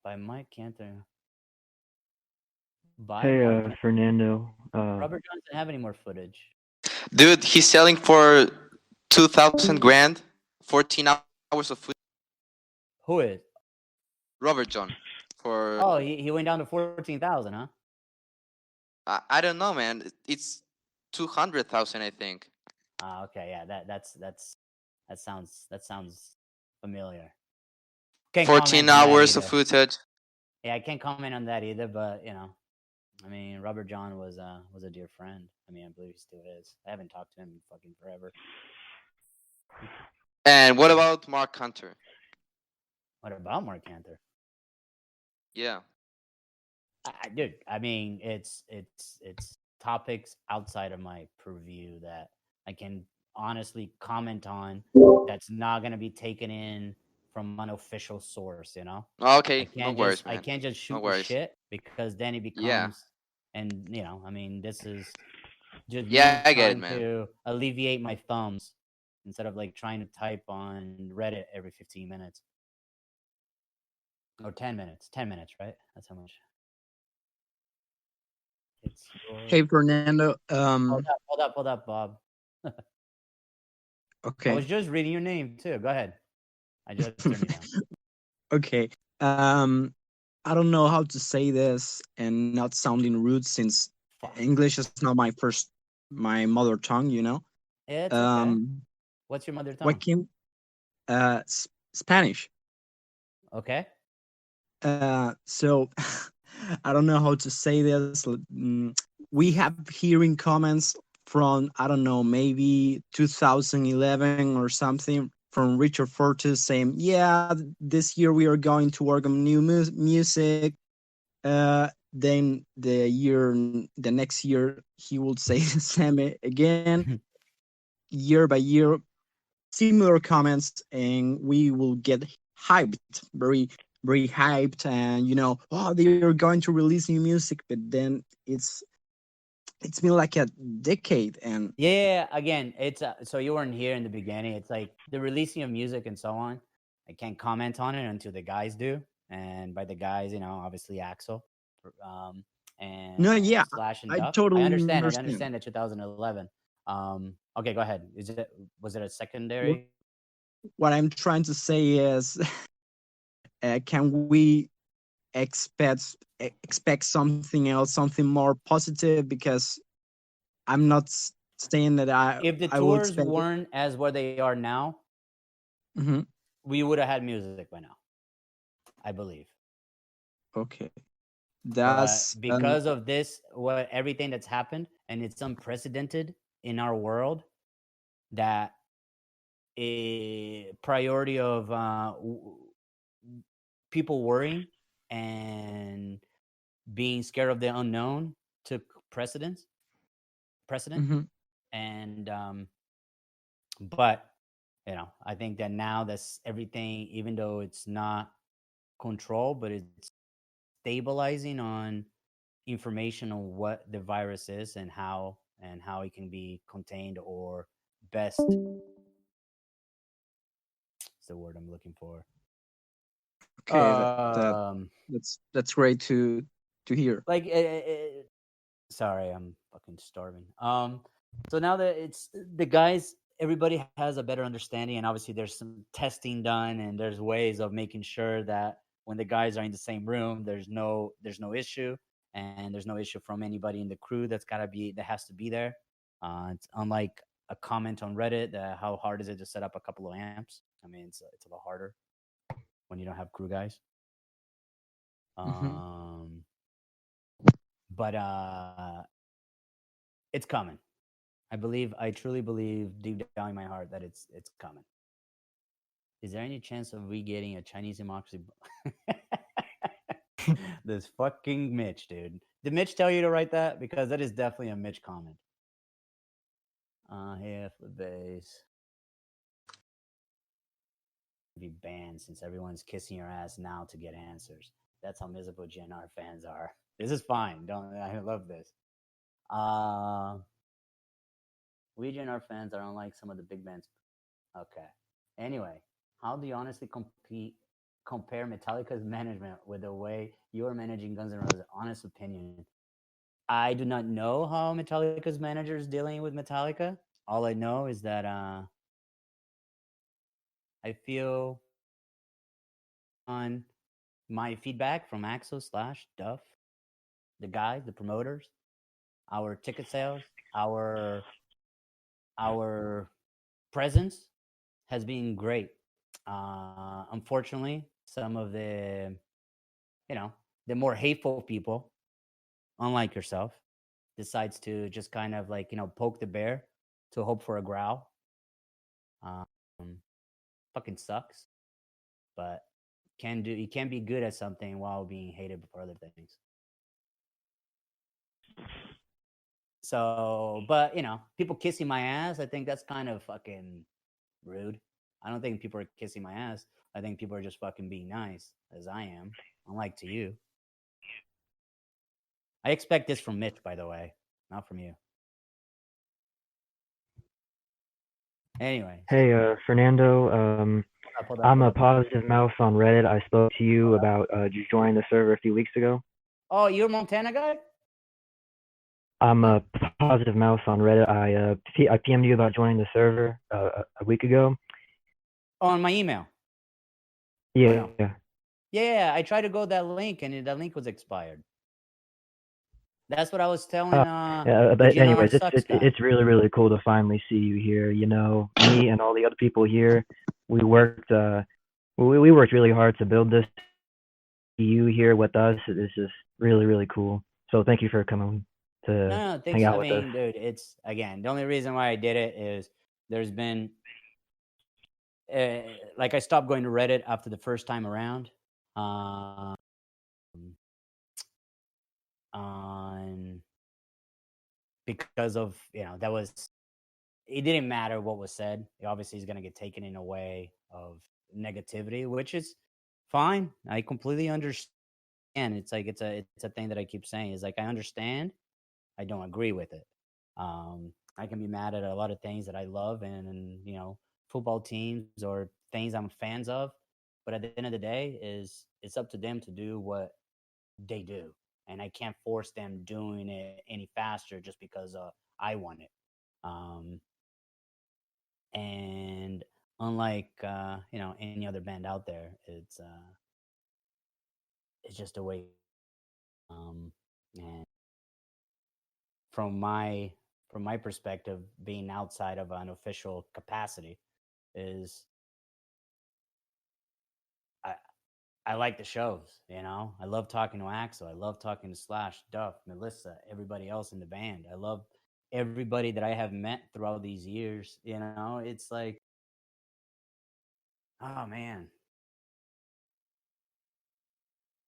By Mike Cantor. Hey, Fernando. Robert John doesn't have any more footage. Dude, he's selling for $2,000, 14 hours of footage. Who is? Robert John. For Oh, he went down to 14,000, huh? I don't know, man. It's 200,000, I think. Okay, yeah, that sounds familiar. Can't 14 comment on that hours of either. footage. Yeah, I can't comment on that either, but I mean, Robert John was a dear friend. I mean, I believe he still is. I haven't talked to him in fucking forever. And what about Mark Hunter? What about Mark Cantor? Yeah. Dude, I mean, it's topics outside of my purview that I can honestly comment on. That's not gonna be taken in from an official source. Okay, no worries, man. I can't just shoot No the worries. shit because then it Yeah. becomes, and I mean, this is just Yeah, me I get it, trying man. to alleviate my thumbs instead of like trying to type on Reddit every 15 minutes or 10 minutes. 10 minutes, right? That's how much. It's Hey, Fernando. hold up, Bob. I Okay. was just reading your name too. Go ahead. I just turned you down. Okay. I don't know how to say this and not sounding rude, since English is not my mother tongue. Yeah, it's okay. Um, What's your mother what tongue? came? Spanish. Okay. So I don't know how to say this. We have hearing comments from, I don't know, maybe 2011 or something, from Richard Fortes saying, "Yeah, this year we are going to work on new music." Then the next year, he will say the same again. Year by year, similar comments, and we will get hyped, very very hyped, and oh, they are going to release new music. But then it's been like a decade. And Yeah, again, it's so you weren't here in the beginning. It's like the releasing of music and so on. I can't comment on it until the guys do, and by the guys, obviously Axel, um, no, and yeah, Slash and I Duff. I totally understand. I understand. understand that 2011. Okay, go ahead. Was it a what, secondary? what I'm trying to say is, can we expect something else, something more positive? Because I'm not saying that If the I will tours expect it. weren't as where they are now, Hmm. we would have had music by now. I believe. Okay, But that's because of this, everything that's happened, and it's unprecedented in our world, that a priority of people worrying and being scared of the unknown took precedent. mhm. And but I think that now that's everything, even though it's not control, but it's stabilizing on information on what the virus is and how it can be contained, or best, it's the word I'm looking for. Okay, um that's great to hear. like sorry, I'm fucking starving. So now that it's the guys, everybody has a better understanding, and obviously there's some testing done, and there's ways of making sure that when the guys are in the same room, there's no issue, and there's no issue from anybody in the crew that has to be there. It's unlike a comment on Reddit that how hard is it to set up a couple of amps. I mean, it's a lot harder when you don't have crew guys. Hmm. um but it's coming. I truly believe deep down in my heart that it's coming. Is there any chance of we getting a Chinese democracy? This fucking Mitch, dude. Did Mitch tell you to write that? Because that is definitely a Mitch comment. Hey, Lebeis. Be banned since everyone's kissing your ass now to get answers. That's how miserable GNR fans are. This is fine. Don't I love this. We GNR fans are unlike some of the big bands. Okay. Anyway, how do you honestly compare Metallica's management with the way you are managing Guns N' Roses? Honest opinion. I do not know how Metallica's manager is dealing with Metallica. All I know is that I feel on my feedback from Axel slash Duff, the guys, the promoters, our ticket sales, our presence has been great. Unfortunately, some of the more hateful people, unlike yourself, decides to just kind of like poke the bear to hope for a growl. Um, Fucking sucks, but you can be good at something while being hated for other things. So, but people kissing my ass, I think that's kind of fucking rude. I don't think people are kissing my ass. I think people are just fucking being nice, as I am, unlike to you. I expect this from Mitch, by the way, not from you. Anyways, Hey, Fernando. hold up, I'm hold a up. positive mouse on Reddit. I spoke to you about just joining the server a few weeks ago. Oh, you're a Montana guy? I'm a positive mouse on Reddit. I PM'd you about joining the server a week ago. On my email. Yeah, no? yeah. Yeah, I tried to go that link, and that link was expired. That's what I was telling Yeah, the but GNR anyways, sucks guy. it's really really cool to finally see you here. You know, me and all the other people here, we worked we worked really hard to build this. You here with us, it is just really really cool. So thank you for coming to No, hang thanks. out I with us. mean, dude, it's again the only reason why I did it is there's been like I stopped going to Reddit after the first time around. On because of that was it didn't matter what was said. It obviously is going to get taken in a way of negativity, which is fine. I completely understand. It's like it's a thing that I keep saying is like I understand. I don't agree with it. I can be mad at a lot of things that I love and football teams or things I'm fans of, but at the end of the day, is it's up to them to do what they do, and I can't force them doing it any faster just because I want it. Um, and unlike any other band out there, it's just a way. And from my from my perspective, being outside of an official capacity is I I like the shows. I love talking to Axel. I love talking to Slash, Duff, Melissa, everybody else in the band. I love everybody that I have met throughout these years. It's like, oh man,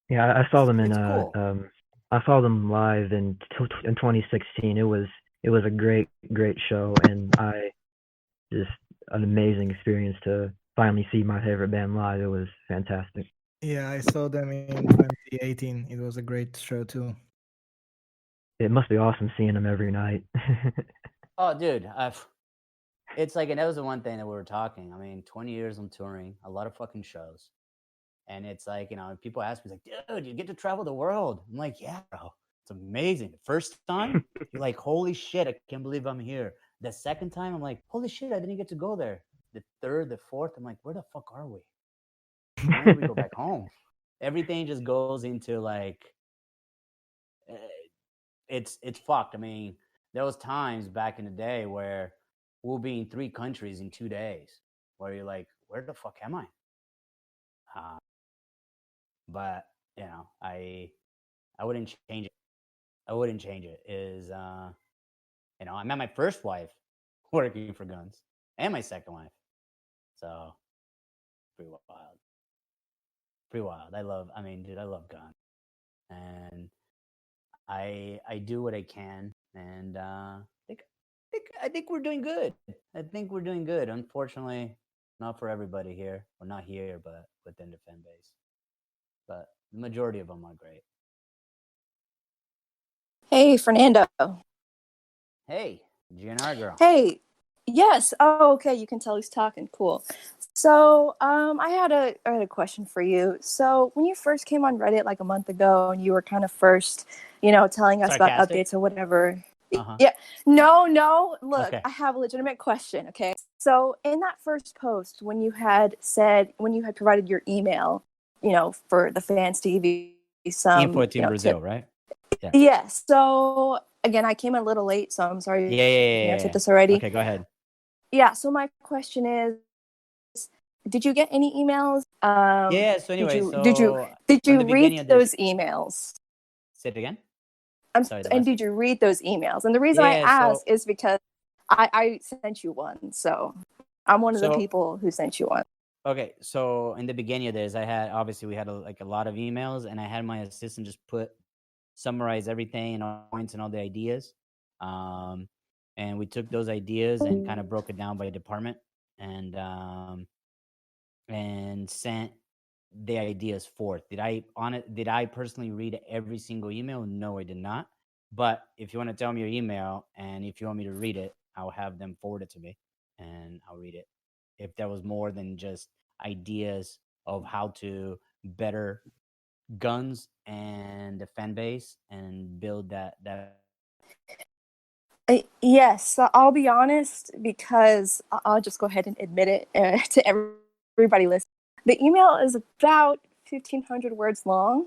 Yeah, I saw them in it's cool. I saw them live in 2016. It was a great show, and I just an amazing experience to finally see my favorite band live. It was fantastic. Yeah, I saw them in 2018. It was a great show too. It must be awesome seeing them every night. Oh, dude, it's like, and that was the one thing that we were talking. I mean, 20 years on touring, a lot of fucking shows. And it's like, people ask me, like, dude, you get to travel the world. I'm like, yeah, bro, it's amazing. The first time, you're like, holy shit, I can't believe I'm here. The second time, I'm like, holy shit, I didn't get to go there. The third, the fourth, I'm like, where the fuck are we? When do we go back home? Everything just goes into like, uh, it's fucked. I mean, there was times back in the day where we'll be in 3 countries in 2 days, where you're like, where the fuck am I? But I wouldn't change it. I wouldn't change it. I met my first wife working for Guns, and my second wife. So pretty wild. Pretty wild. I mean, dude, I love Guns, and I do what I can, and I think we're doing good. I think we're doing good. Unfortunately, not for everybody here. Well, not here, but within the fan base. But the majority of them are great. Hey, Fernando. Hey, GNR girl. Hey. Yes. Oh, okay. You can tell he's talking. Cool. So, I had a question for you. So, when you first came on Reddit like a month ago, and you were kind of first, telling us about Sarcastic? updates or whatever. Uh-huh. Yeah. No. Look, Okay. I have a legitimate question. Okay. So, in that first post, when you had provided your email, for the fans to give you some Info Team Brazil, tip. right? Yeah. Yes. So again, I came a little late, so I'm sorry. Yeah. Took this already. Okay, go ahead. Yeah. So my question is, did you get any emails? Yeah. So anyway, did you read those emails? Say it again. And did you read those emails? And the reason I ask is because I sent you one, so I'm one of the people who sent you one. Okay, so in the beginning of this, we had a lot of emails, and I had my assistant just summarize everything and all points and all the ideas. And we took those ideas and kind of broke it down by department and sent the ideas forth. Did I personally read every single email? No, I did not. But if you want to tell me your email and if you want me to read it, I'll have them forward it to me and I'll read it. If there was more than just ideas of how to better Guns and the fan base and build that. Yes, so I'll be honest, because I'll just go ahead and admit it to everybody listening. The email is about 1,500 words long.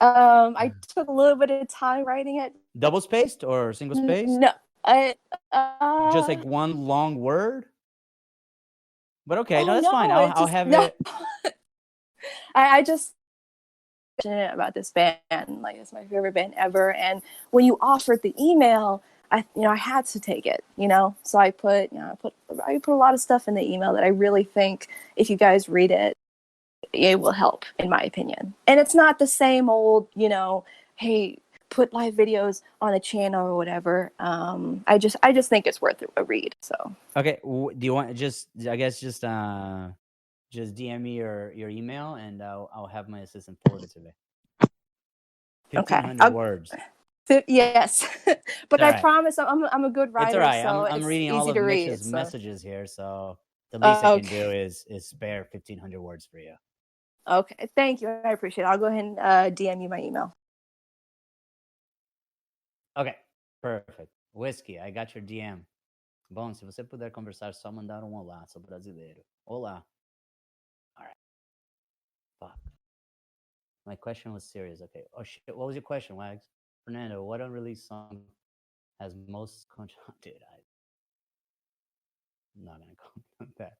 I took a little bit of time writing it. Double spaced or single spaced? No, Just like one long word. But okay, no, oh, that's fine. no, I'll it's just have no. it. I just passionate about this band. Like, it's my favorite band ever. And when you offered the email, I had to take it. So I put a lot of stuff in the email that I really think if you guys read it, it will help, in my opinion. And it's not the same old, hey, put live videos on a channel or whatever. I just think it's worth a read. So Okay, do you want just DM me your email and I'll have my assistant forward it to me. 1,500 words. Yes, but I right. promise I'm a good writer. It's all right. So I'm it's reading easy all of to read. Mitch's So. messages here, so the least I can Okay. do is spare 1,500 words for you. Okay, thank you. I appreciate it. I'll go ahead and DM you my email. Okay, perfect. Whiskey, I got your DM. Bom, se você puder conversar, só mandar olá, sou brasileiro. Olá. All right. Fuck. My question was serious. Okay. Oh shit. What was your question, Wags? Fernando, what unreleased song has most Dude, I'm not gonna comment on that.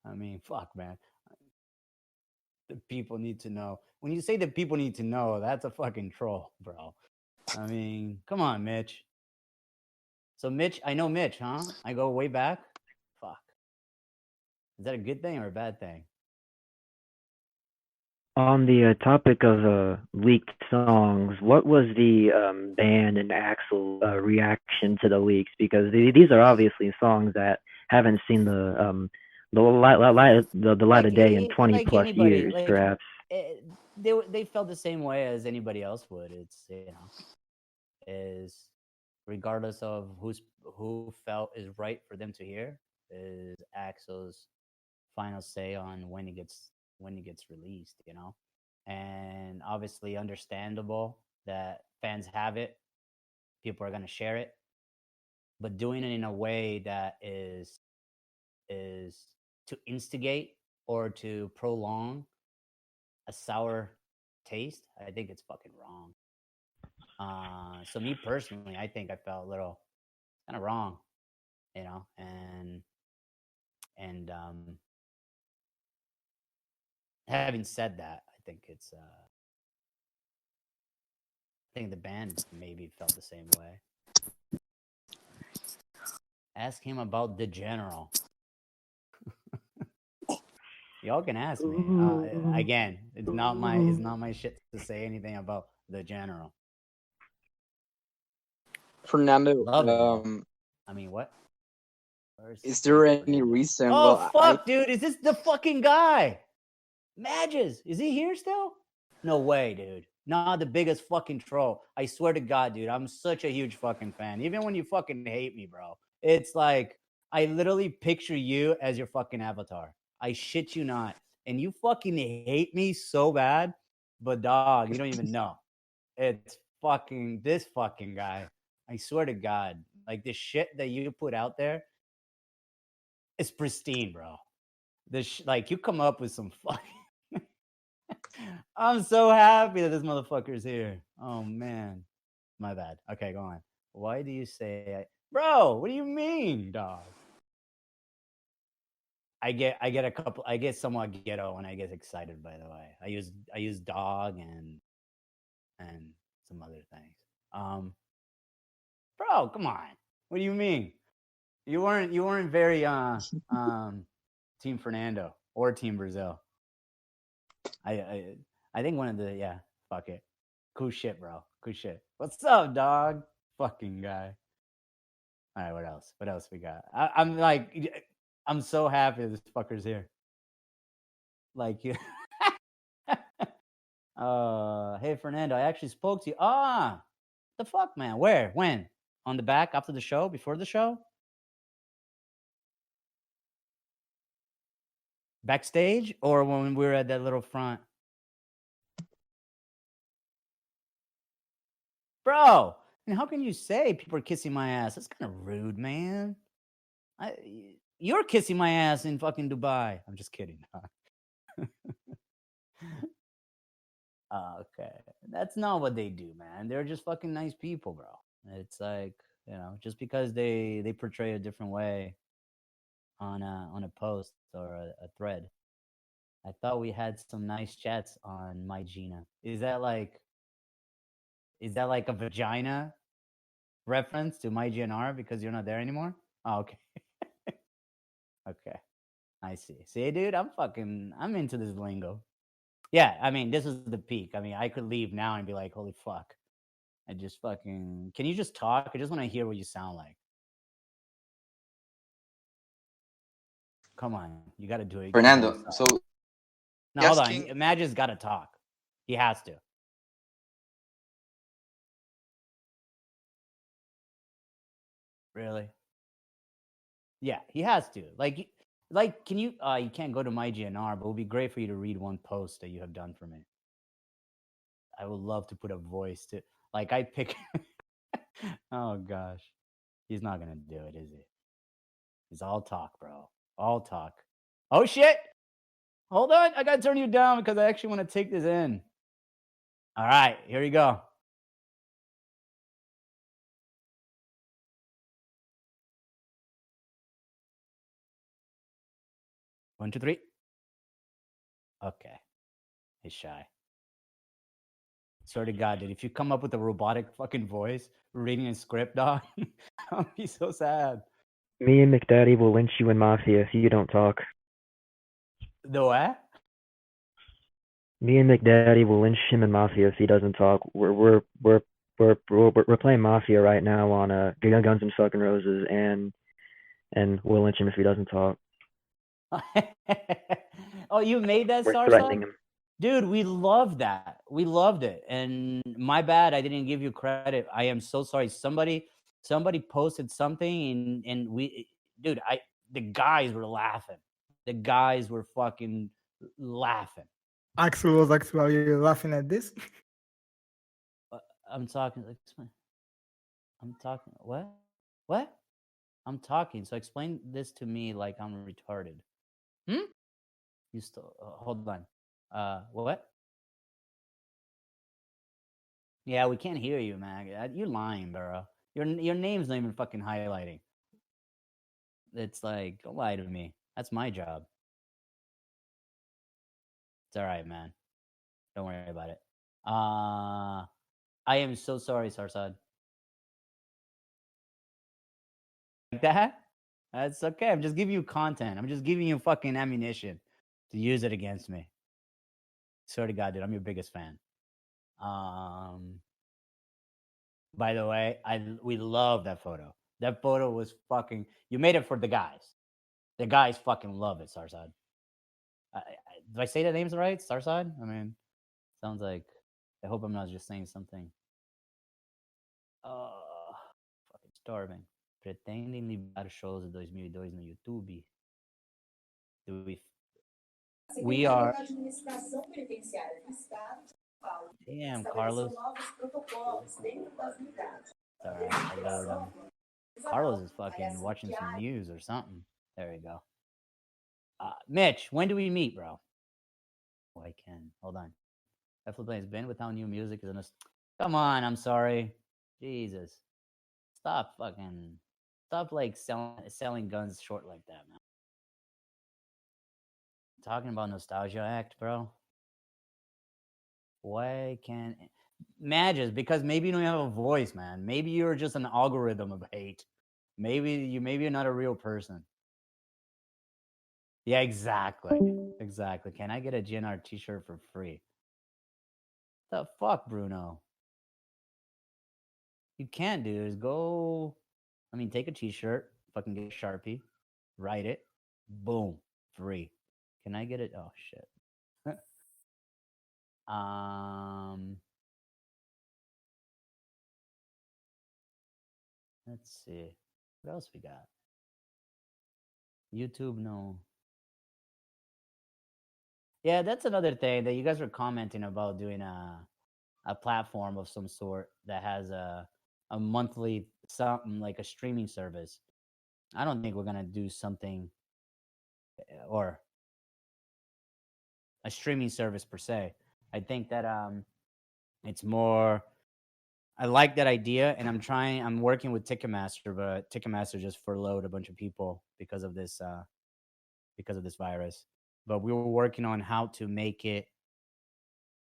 I mean, fuck, man. The people need to know. When you say that people need to know, that's a fucking troll, bro. I mean, come on, Mitch. So Mitch, I know Mitch, huh? I go way back. Fuck. Is that a good thing or a bad thing? On the topic of leaked songs, what was the band and Axel reaction to the leaks? Because these are obviously songs that haven't seen the light of day in 20 plus years, perhaps. They felt the same way as anybody else would. It's is regardless of who felt is right for them to hear, is Axel's final say on when it gets released, and obviously understandable that fans have it, people are going to share it, but doing it in a way that is to instigate or to prolong a sour taste, I think it's fucking wrong. So me personally, I think I felt a little kind of wrong, and having said that, I think I think the band maybe felt the same way. Ask him about the general. Y'all can ask me. Again, it's not my shit to say anything about the general. Fernando, I mean, what? Is there any reason? Oh, fuck, dude. Is this the fucking guy? Madges. Is he here still? No way, dude. Not the biggest fucking troll. I swear to God, dude. I'm such a huge fucking fan. Even when you fucking hate me, bro. It's like, I literally picture you as your fucking avatar. I shit you not. And you fucking hate me so bad. But dog, you don't even know. It's fucking this fucking guy. I swear to God. Like, the shit that you put out there is pristine, bro. Like, you come up with some fucking... I'm so happy that this motherfucker's here. Oh, man. My bad. Okay, go on. Why do you say... Bro, what do you mean, dog? I get somewhat ghetto when I get excited, by the way. I use dog and some other things. Bro, come on. What do you mean? You weren't very Team Fernando or Team Brazil. I think one of the fuck it. Cool shit, bro. Cool shit. What's up, dog? Fucking guy. All right, what else? What else we got? I'm so happy this fucker's here. Like you. Hey Fernando, I actually spoke to you. The fuck, man? Where? When? On the back after the show? Before the show? Backstage or when we were at that little front? Bro, and how can you say people are kissing my ass? That's kind of rude, man. You're kissing my ass in fucking Dubai. I'm just kidding. Okay. That's not what they do, man. They're just fucking nice people, bro. It's like, just because they portray a different way on a post or a thread. I thought we had some nice chats on my Gina. Is that like a vagina reference to my GNR because you're not there anymore? Oh, okay. Okay. I see. See, dude, I'm into this lingo. Yeah, I mean, this is the peak. I mean, I could leave now and be like, holy fuck. I just fucking. Can you just talk? I just want to hear what you sound like. Come on, you got to do it. You got to do Fernando, it. so No, hold on. asking Imagina's got to talk. He has to. Really? Yeah, he has to. Can you? You can't go to my GNR, but it would be great for you to read one post that you have done for me. I would love to put a voice to. Like I pick. Oh gosh, he's not gonna do it, is he? He's all talk, bro. All talk. Oh shit! Hold on, I gotta turn you down because I actually want to take this in. All right, here you go. One, two, three. Okay. He's shy. Swear to God, dude, if you come up with a robotic fucking voice reading a script, dog, I'll be so sad. Me and McDaddy will lynch you in Mafia if you don't talk. The what? Me and McDaddy will lynch him in Mafia if he doesn't talk. We're playing Mafia right now on Guns and Fucking Roses, and we'll lynch him if he doesn't talk. Oh, you made that, We're threatening Sarson? him. Dude, we loved that. We loved it. And my bad, I didn't give you credit. I am so sorry. Somebody posted something and dude, the guys were laughing. The guys were fucking laughing. Axel was actually laughing at this. I'm talking. I'm talking. What? What? I'm talking. So explain this to me like I'm retarded. You still hold on. What? Yeah, we can't hear you, man. You're lying, bro. Your name's not even fucking highlighting. It's like, don't lie to me. That's my job. It's all right, man. Don't worry about it. I am so sorry, Sarsad. Like that? That's okay. I'm just giving you content. I'm just giving you fucking ammunition to use it against me. Swear to God, dude, I'm your biggest fan. By the way, we love that photo. That photo was fucking. You made it for the guys. The guys fucking love it, Sarsad. Did I say the names right, Sarsad? I mean, sounds like. I hope I'm not just saying something. Fucking starving. Pretendem liberar shows de 2002 no YouTube. We are. Damn, Carlos. All right, I lowered him. Carlos is fucking watching some news or something. There we go. Mitch, when do we meet, bro? Oh, I can. Hold on. Definitely has been without new music. Come on, I'm sorry. Jesus. Stop like selling guns short like that, man. Talking about nostalgia act, bro. Why can't Magus? Because maybe you don't have a voice, man. Maybe you're just an algorithm of hate. Maybe you're not a real person. Yeah, exactly. Exactly. Can I get a GNR t-shirt for free? The fuck, Bruno? You can't do is go. I mean, take a t-shirt, fucking get a Sharpie, write it, boom, free. Can I get it? Oh shit. Let's see. What else we got? YouTube, no. Yeah, that's another thing that you guys were commenting about doing a platform of some sort that has a monthly something like a streaming service. I don't think we're gonna do something or a streaming service per se. I think that it's more. I like that idea, and I'm working with Ticketmaster, but Ticketmaster just furloughed a bunch of people because of this virus. But we were working on how to make it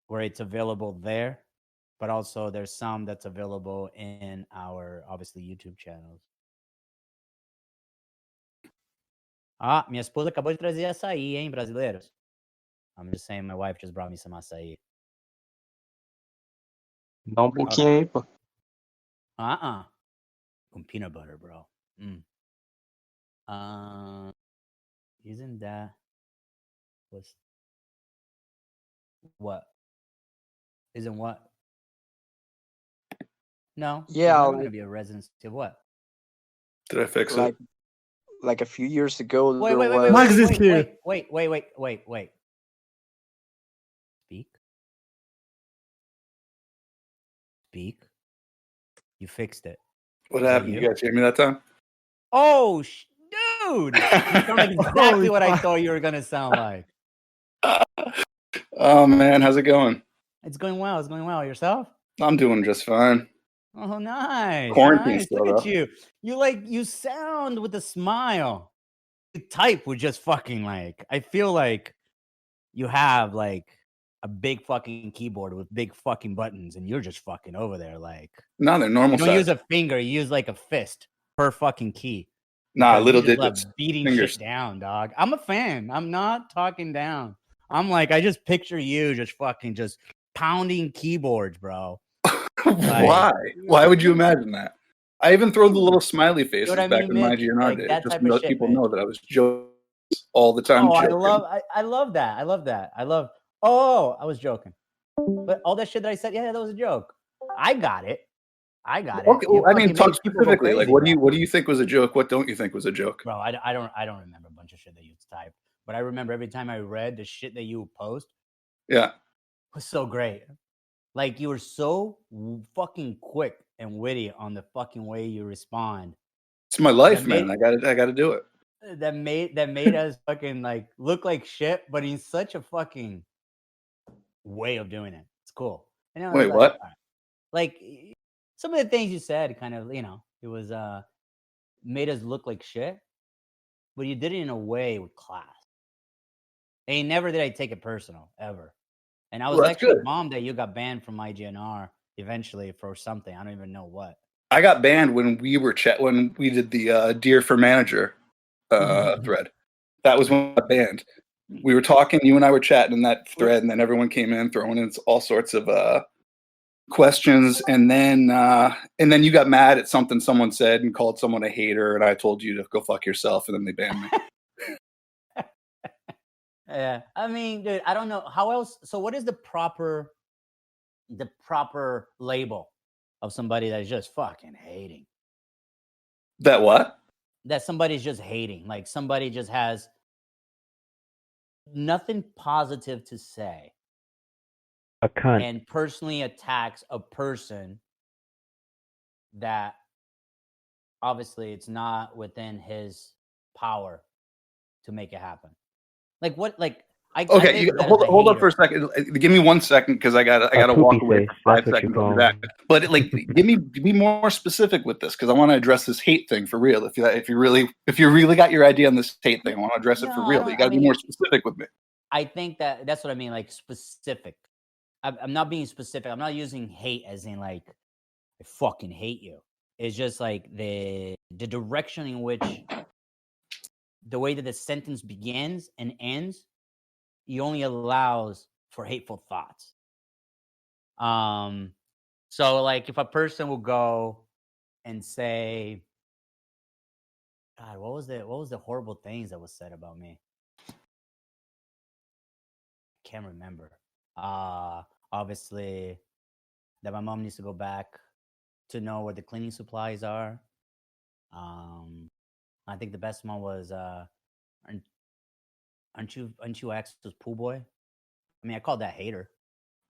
where it's available there, but also there's some that's available in our obviously YouTube channels. Ah, minha esposa acabou de trazer açaí, hein, brasileiros? I'm just saying my wife just brought me some açaí. Dá pouquinho aí, pô. Com peanut butter, bro. Isn't that what? Isn't what? No. Yeah, There's never gonna be a residency of what? Did I fix like it? like a few years ago, Wait, there wait, wait, was. wait, Max is wait, here. wait. Speak. You fixed it. What Is that happened? You you? guys hear me that time? Oh, dude! You sound like exactly Holy what I fuck. thought you were gonna sound like. Oh man, how's it going? It's going well. It's going well. Yourself? I'm doing just fine. Oh, nice. Quarantine Nice. still, Look at though. you. You sound with a smile. You type with just fucking like, I feel like you have like a big fucking keyboard with big fucking buttons and you're just fucking over there like. No, they're normal You don't size. use a finger, you use like a fist per fucking key. Nah, Because little you just digits. love beating Fingers. shit down, dog. I'm a fan. I'm not talking down. I'm like, I just picture you just fucking just pounding keyboards, bro. Why? Why would you imagine that? I even throw the little smiley faces what I back mean, in my Mitch? GNR Like days, that just type to of let shit, people Mitch. know that I was joking all the time. Oh, joking. I love that. I love that. Oh, I was joking. But all that shit that I said, yeah, that was a joke. I got it. Okay, You well, I mean, fucking talk made people go specifically. Like, crazy, what do you think was a joke? What don't you think was a joke? bro. I don't remember a bunch of shit that you typed, but I remember every time I read the shit that you would post Yeah. was so great. Like you were so fucking quick and witty on the fucking way you respond. It's my life, That man. made- I gotta do it. That made us fucking like look like shit, but in such a fucking way of doing it. It's cool. And I was Wait, like, what? all right. Like some of the things you said kind of, it was made us look like shit, but you did it in a way with class. And never did I take it personal ever. And I was Well, that's actually good. bummed that you got banned from IGNR eventually for something. I don't even know what. I got banned when we were when we did the Dear for Manager thread. That was when I got banned. We were talking, you and I were chatting in that thread, and then everyone came in throwing in all sorts of questions, and then you got mad at something someone said and called someone a hater, and I told you to go fuck yourself, and then they banned me. Yeah, I mean, dude, I don't know how else. So, what is the proper label of somebody that's just fucking hating? That what? That somebody's just hating. Like somebody just has nothing positive to say. A cunt. And personally attacks a person that obviously it's not within his power to make it happen. Like what? Like Okay, hold up for a second. Give me 1 second because I gotta walk away for 5 seconds. I'll be back. But like, be more specific with this because I want to address this hate thing for real. If you really got your idea on this hate thing, I want to address it for real. You got to be more specific with me. I think that's what I mean. Like specific. I'm not being specific. I'm not using hate as in like I fucking hate you. It's just like the direction in which the way that the sentence begins and ends, he only allows for hateful thoughts. So like if a person will go and say, God, what was the horrible things that was said about me? Can't remember. Obviously that my mom needs to go back to know where the cleaning supplies are. I think the best one was aren't you Axel's pool boy? I mean, I called that hater.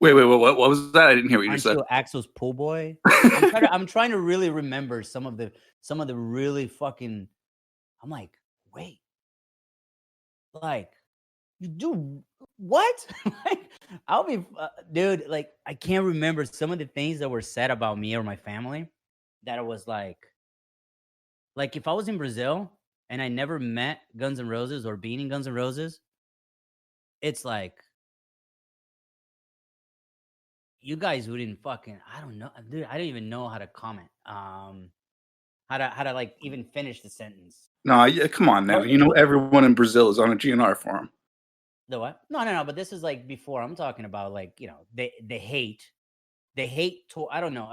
Wait, what was that? I didn't hear what you just said. Aren't you Axel's pool boy? I'm trying to really remember some of the really fucking. I'm like, wait, like Dude, what? Like, I'll be, dude. Like, I can't remember some of the things that were said about me or my family. That it was like if I was in Brazil and I never met Guns N' Roses or been in Guns N' Roses, it's like you guys wouldn't fucking. I don't know, dude. I don't even know how to comment. How to like even finish the sentence. No, yeah, come on now. You know everyone in Brazil is on a GNR forum. The what? No. But this is like before. I'm talking about like they hate. They hate to. I don't know.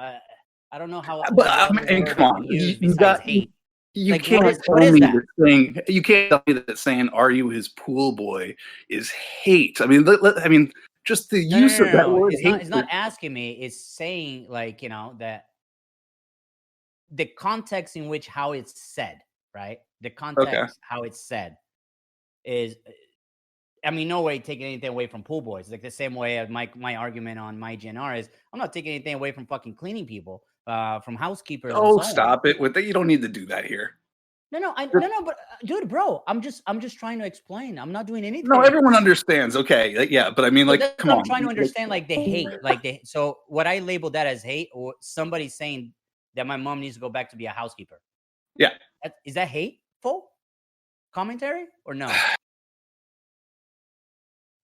I don't know how. But I mean, come on, you got hate. you Like, can't what tell is me that? that saying you can't tell me that saying "Are you his pool boy?" is hate. I mean, I mean, just the use of that No. word. It's not asking me. It's saying like that the context in which how it's said, right? The context how it's said is. I mean, no way taking anything away from pool boys. Like the same way as my argument on my GNR is, I'm not taking anything away from fucking cleaning people, from housekeepers. Oh, and so stop on. it with that! You don't need to do that here. No, but dude, bro, I'm just trying to explain. I'm not doing anything. No, everyone understands. Okay, yeah, but I mean, like, come on. I'm trying to understand, like the hate, So what I labeled that as hate, or somebody saying that my mom needs to go back to be a housekeeper. Yeah, is that hateful commentary or no?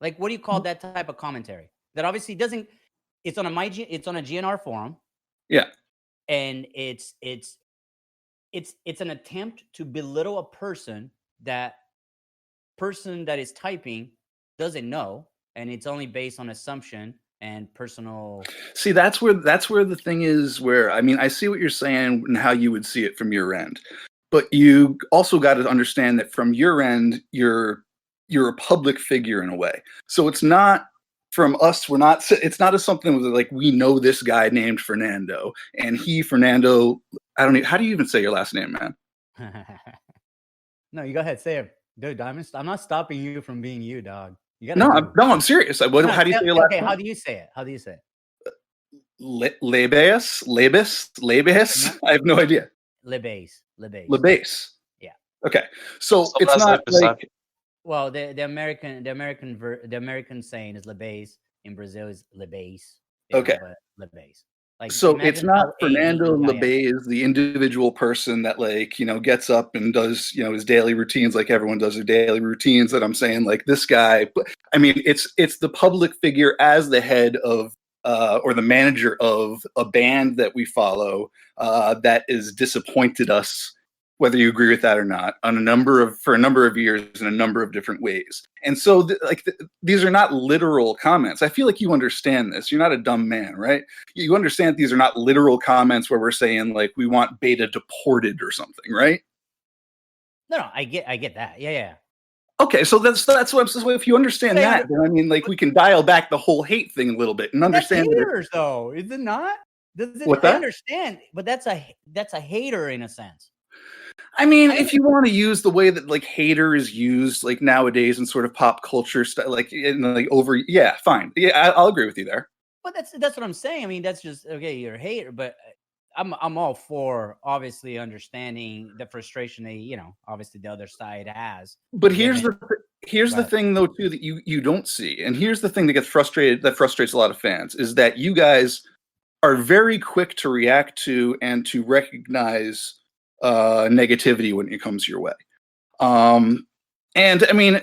Like, what do you call that type of commentary? That obviously doesn't. It's on a GNR forum. Yeah, and it's an attempt to belittle a person that is typing doesn't know, and it's only based on assumption and personal. See, that's where the thing is. Where I mean, I see what you're saying and how you would see it from your end, but you also got to understand that from your end, you're a public figure in a way. So it's not from us. We're not. It's not something like we know this guy named Fernando, and Fernando. I don't know. How do you even say your last name, man? No, you go ahead, say it, dude. I'm not stopping you from being you, dog. You gotta. No, I'm serious. How do you say your last name? How do you say it? How do you say it? Lebeis. I have no idea. Lebeis. Yeah. Okay, so it's not like. Well, the American saying is Lebeis. In Brazil is Lebeis. Okay. Lebeis. Like, so it's not Fernando Lebeis, the individual person that gets up and does his daily routines like everyone does their daily routines. That I'm saying like this guy. But I mean, it's the public figure as the head of or the manager of a band that we follow that is disappointed us, whether you agree with that or not, for a number of years in a number of different ways. And so these are not literal comments. I feel like you understand this. You're not a dumb man, right? You understand these are not literal comments where we're saying like we want Beta deported or something, right? No, I get that. Yeah. Okay, so that's what I'm saying. If you understand that, then I mean, like we can dial back the whole hate thing a little bit and understand. That's haters, though, is it not? I understand, but that's a hater in a sense. I mean, if you want to use the way that like hater is used like nowadays in sort of pop culture stuff, yeah, fine. Yeah, I'll agree with you there. But that's what I'm saying. I mean, that's just okay. You're a hater, but I'm all for obviously understanding the frustration they obviously the other side has. But here's the thing though too that you don't see, and here's the thing that frustrates a lot of fans is that you guys are very quick to react to and to recognize negativity when it comes your way. And I mean,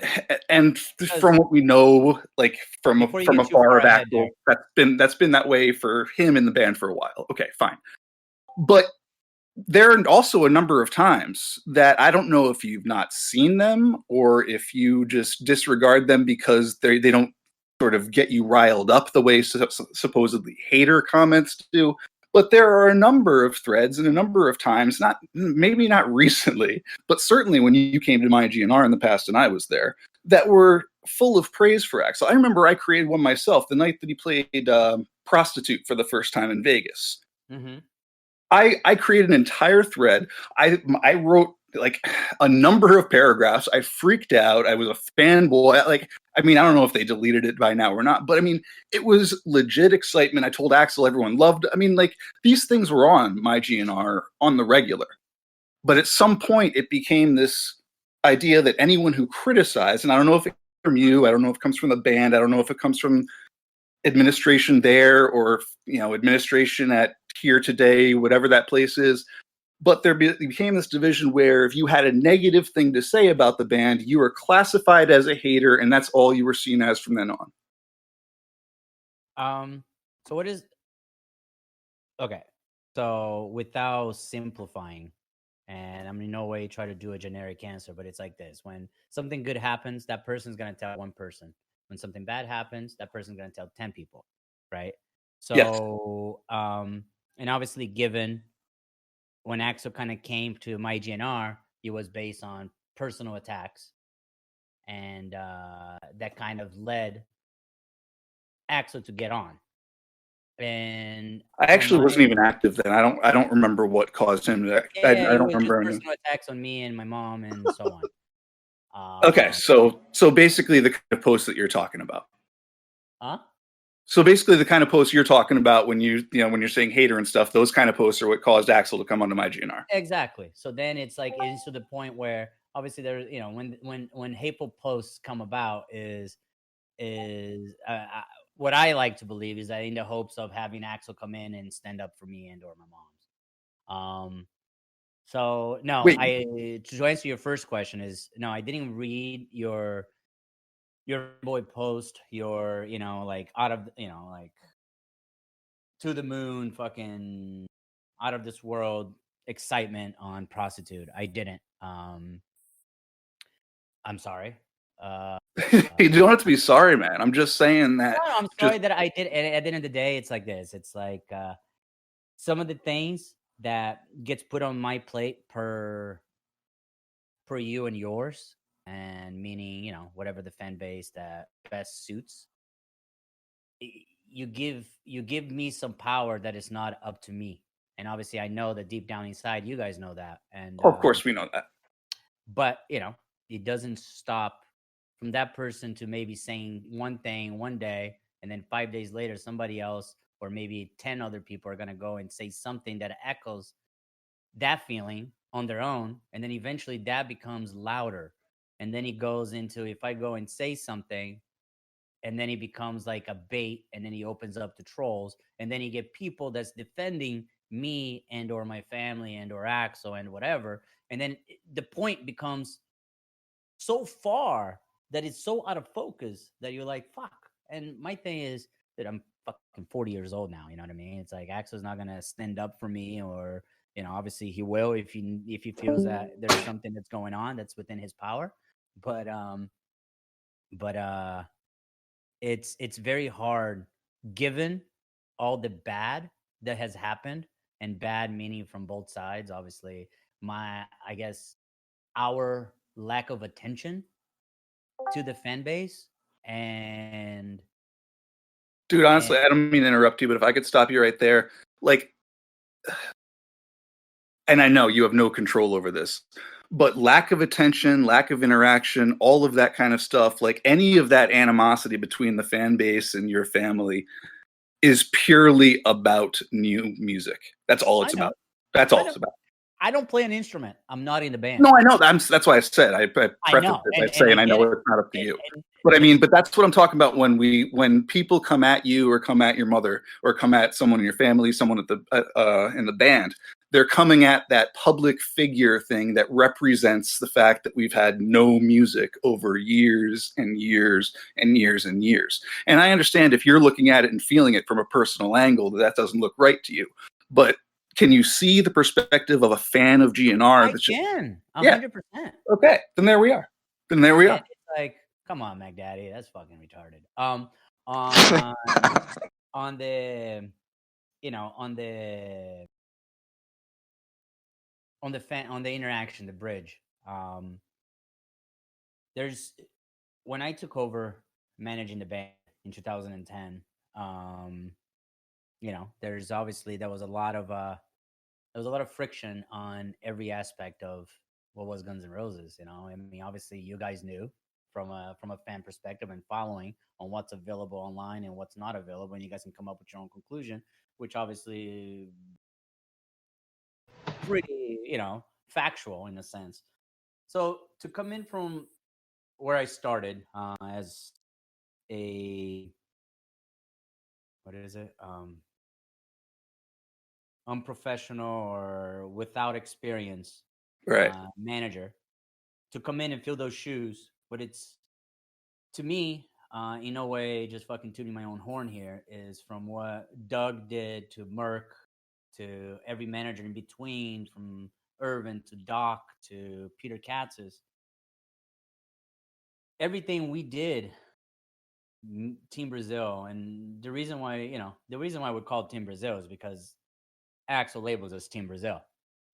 and from what we know, like from afar back, that's been that way for him in the band for a while. Okay, fine. But there are also a number of times that I don't know if you've not seen them or if you just disregard them because they don't sort of get you riled up the way supposedly hater comments do. But there are a number of threads and a number of times, maybe not recently, but certainly when you came to my GNR in the past and I was there, that were full of praise for Axl. I remember I created one myself the night that he played Prostitute for the first time in Vegas. Mm-hmm. I created an entire thread. I wrote like a number of paragraphs. I freaked out. I was a fanboy. I don't know if they deleted it by now or not, but I mean, it was legit excitement. I told Axl everyone loved it. I mean, like these things were on my GNR on the regular, but at some point it became this idea that anyone who criticized, and I don't know if it from you. I don't know if it comes from the band. I don't know if it comes from administration there or administration at Here Today, whatever that place is. But there became this division where if you had a negative thing to say about the band, you were classified as a hater, and that's all you were seen as from then on. So what is okay? So without simplifying, and I'm in no way try to do a generic answer, but it's like this: when something good happens, that person's gonna tell one person. When something bad happens, that person's gonna tell 10 people, right? So, and obviously, given when Axel kind of came to my GNR, it was based on personal attacks, and that kind of led Axel to get on. And I actually wasn't even active then. I don't remember what caused him to. I don't remember anything. Personal attacks on me and my mom and so on. Okay, so basically the kind of post that you're talking about. Huh? So basically the kind of posts you're talking about when when you're saying hater and stuff, those kind of posts are what caused Axel to come onto my GNR. Exactly. So then it's like it's to the point where obviously there, when hateful posts come about is what I like to believe is that in the hopes of having Axel come in and stand up for me and or my mom's. So no, Wait. To answer your first question is no, I didn't read your boy post, your like out of like to the moon, fucking out of this world excitement on prostitute. I didn't. I'm sorry. You don't have to be sorry, man. I'm just saying that. No, I'm sorry that I did. At the end of the day, it's like this. It's like some of the things that gets put on my plate per you and yours, and meaning whatever the fan base that best suits. You give me some power that is not up to me, and obviously I know that deep down inside you guys know that, and of course we know that. But it doesn't stop from that person to maybe saying one thing one day, and then 5 days later somebody else or maybe 10 other people are going to go and say something that echoes that feeling on their own, and then eventually that becomes louder, and then it goes into, if I go and say something, and then he becomes like a bait, and then he opens up to trolls, and then you get people that's defending me and or my family and or Axel and whatever, and then the point becomes so far that it's so out of focus that you're like, fuck. And my thing is that I'm fucking 40 years old now, you know what I mean? It's like Axel's not gonna stand up for me, or obviously he will if he feels that there's something that's going on that's within his power, but it's very hard given all the bad that has happened, and bad meaning from both sides. Obviously, I guess our lack of attention to the fan base, and dude, honestly, I don't mean to interrupt you, but if I could stop you right there, like, and I know you have no control over this, but lack of attention, lack of interaction, all of that kind of stuff, like any of that animosity between the fan base and your family is purely about new music. That's all it's about. That's all it's about. I don't play an instrument. I'm not in the band. No, I know. That's why I said I prefaced it by saying I know it's not up to you. But I mean, but that's what I'm talking about when people come at you or come at your mother or come at someone in your family, someone at in the band. They're coming at that public figure thing that represents the fact that we've had no music over years and years and years and years. And I understand if you're looking at it and feeling it from a personal angle, that doesn't look right to you. But can you see the perspective of a fan of GNR? I can, 100%. Okay, then there we are. It's like, come on, McDaddy, that's fucking retarded. On the, on the interaction, the bridge. There's when I took over managing the band in 2010. There's obviously there was a lot of friction on every aspect of what was Guns N' Roses. I mean, obviously you guys knew from a fan perspective and following on what's available online and what's not available, and you guys can come up with your own conclusion, which obviously pretty factual in a sense. So to come in from where I started as a what is it? Unprofessional or without experience Right. manager to come in and fill those shoes. But it's to me, in a way, just fucking tooting my own horn here is from what Doug did to Merck to every manager in between, from Irvin to Doc to Peter Katz's. Everything we did, Team Brazil, and the reason why we called Team Brazil is because Axel labels us Team Brazil.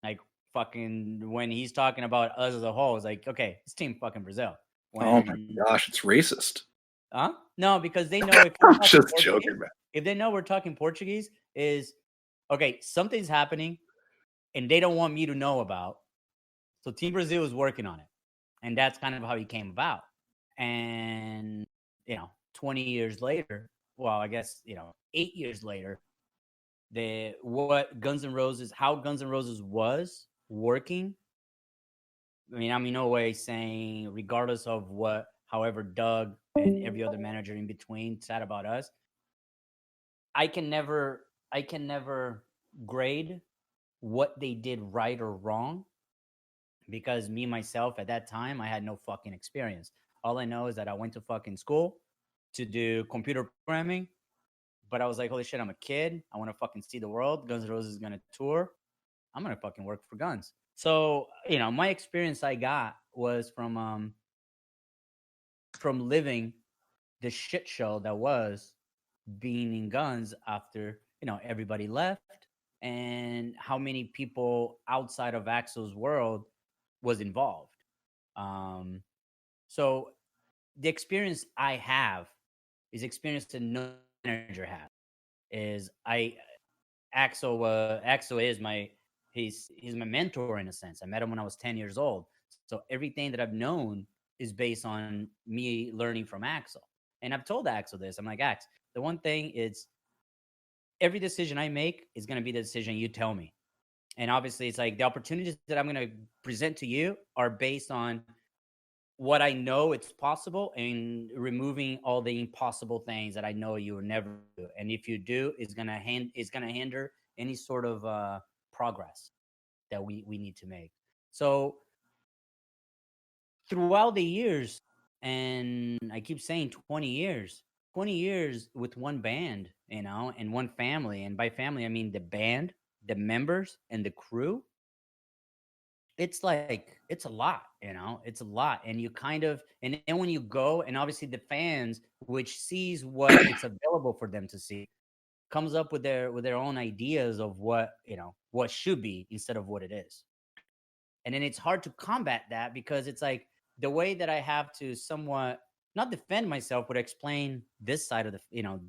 Like fucking when he's talking about us as a whole, it's like, okay, it's Team fucking Brazil. Oh my When gosh, it's racist. Huh? No, because they know if we're I'm talking just Portuguese, joking, man. if they know we're talking Portuguese, is okay, something's happening and they don't want me to know about. So Team Brazil is working on it. And that's kind of how he came about. And 20 years later, well, I guess, 8 years later, how Guns N' Roses was working. I mean, I'm in no way saying, regardless of however Doug and every other manager in between said about us, I can never grade what they did right or wrong because me myself at that time I had no fucking experience. All I know is that I went to fucking school to do computer programming, but I was like, holy shit, I'm a kid. I want to fucking see the world. Guns N' Roses is gonna tour. I'm gonna fucking work for Guns. So my experience I got was from living the shit show that was being in Guns after everybody left, and how many people outside of Axel's world was involved. So the experience I have is experience that no manager has. Is Axel is he's my mentor in a sense. I met him when I was 10 years old. So everything that I've known is based on me learning from Axel. And I've told Axel this. I'm like, Ax, the one thing is every decision I make is going to be the decision you tell me. And obviously, it's like the opportunities that I'm going to present to you are based on what I know it's possible and removing all the impossible things that I know you will never do. And if you do, it's going to hinder any sort of progress that we need to make. So throughout the years, and I keep saying 20 years with one band, and one family. And by family, I mean the band, the members, and the crew. It's like, it's a lot, it's a lot. And you kind of, and then when you go, and obviously the fans, which sees what it's available for them to see, comes up with their own ideas of what should be instead of what it is. And then it's hard to combat that because it's like the way that I have to somewhat not defend myself, but explain this side of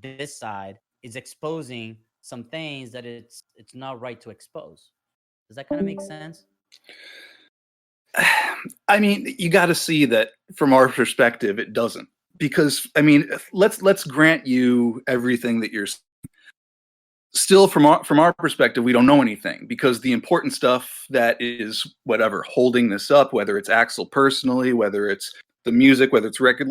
this side is exposing some things that it's not right to expose. Does that kind of make sense? I mean, you got to see that from our perspective, it doesn't. Because I mean, let's grant you everything that you're still from our perspective, we don't know anything because the important stuff that is whatever holding this up, whether it's Axel personally, whether it's the music, whether it's record,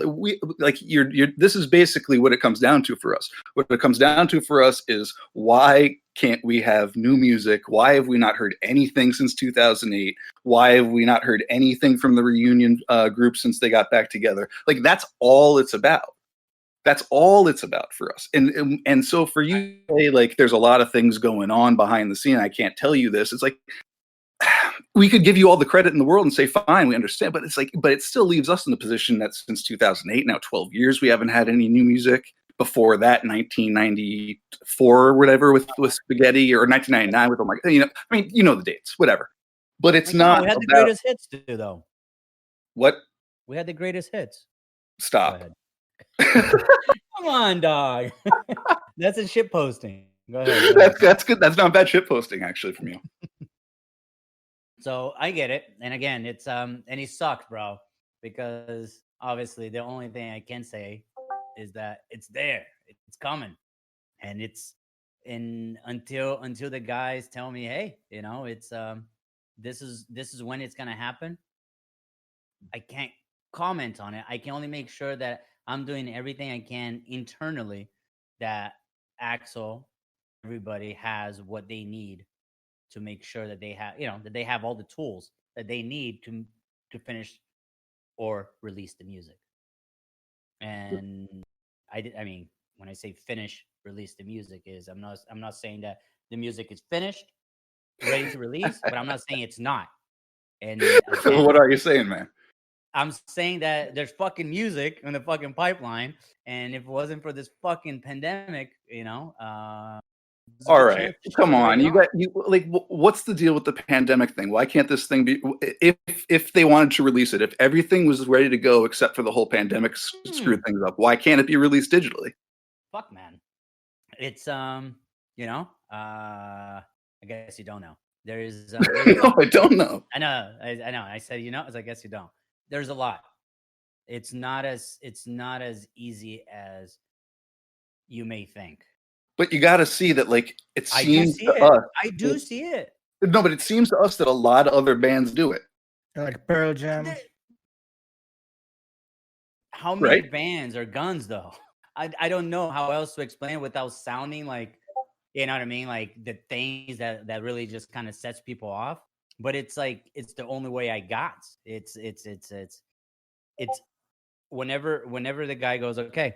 this is basically what it comes down to for us. What it comes down to for us is why can't we have new music? Why have we not heard anything since 2008? Why have we not heard anything from the reunion group since they got back together? Like that's all it's about. That's all it's about for us. And so for you to say like there's a lot of things going on behind the scene, I can't tell you this. It's like we could give you all the credit in the world and say fine, we understand, but it's like but it still leaves us in the position that since 2008, now 12 years, we haven't had any new music. Before that, 1994 or whatever with Spaghetti, or 1999 with I mean, the dates, whatever. But it's not. We had the greatest hits too, though. What? We had the greatest hits. Stop. Come on, dog. That's a shit posting. Go ahead. That's good. That's not bad shit posting, actually, from you. So I get it. And again, it's and he sucked, bro. Because obviously the only thing I can say is that it's there. It's coming. And until the guys tell me, hey, it's this is when it's gonna happen. I can't comment on it. I can only make sure that I'm doing everything I can internally that Axel, everybody has what they need to make sure that they have, that they have all the tools that they need to finish or release the music. And I mean, when I say finish, release the music is I'm not saying that the music is finished, ready to release, but I'm not saying it's not. And again, What are you saying, man? I'm saying that there's fucking music in the fucking pipeline, and if it wasn't for this fucking pandemic, there's a All good right, chance this shit come was on. already You on. got you like what's the deal with the pandemic thing? Why can't this thing be if they wanted to release it, if everything was ready to go except for the whole pandemic screwed things up, why can't it be released digitally? Fuck, man. It's I guess you don't know. There is there's a No, lot. I don't know. I know. I know. I said as I guess you don't. There's a lot. It's not as easy as you may think. But you got to see that like it I do seems see to it. us I do see it. no, but it seems to us that a lot of other bands do it. Like Pearl Jam. How many Right? bands are guns though? I don't know how else to explain it without sounding like, you know what I mean, like the things that really just kind of sets people off. But it's like it's the only way I got. It's whenever the guy goes, okay,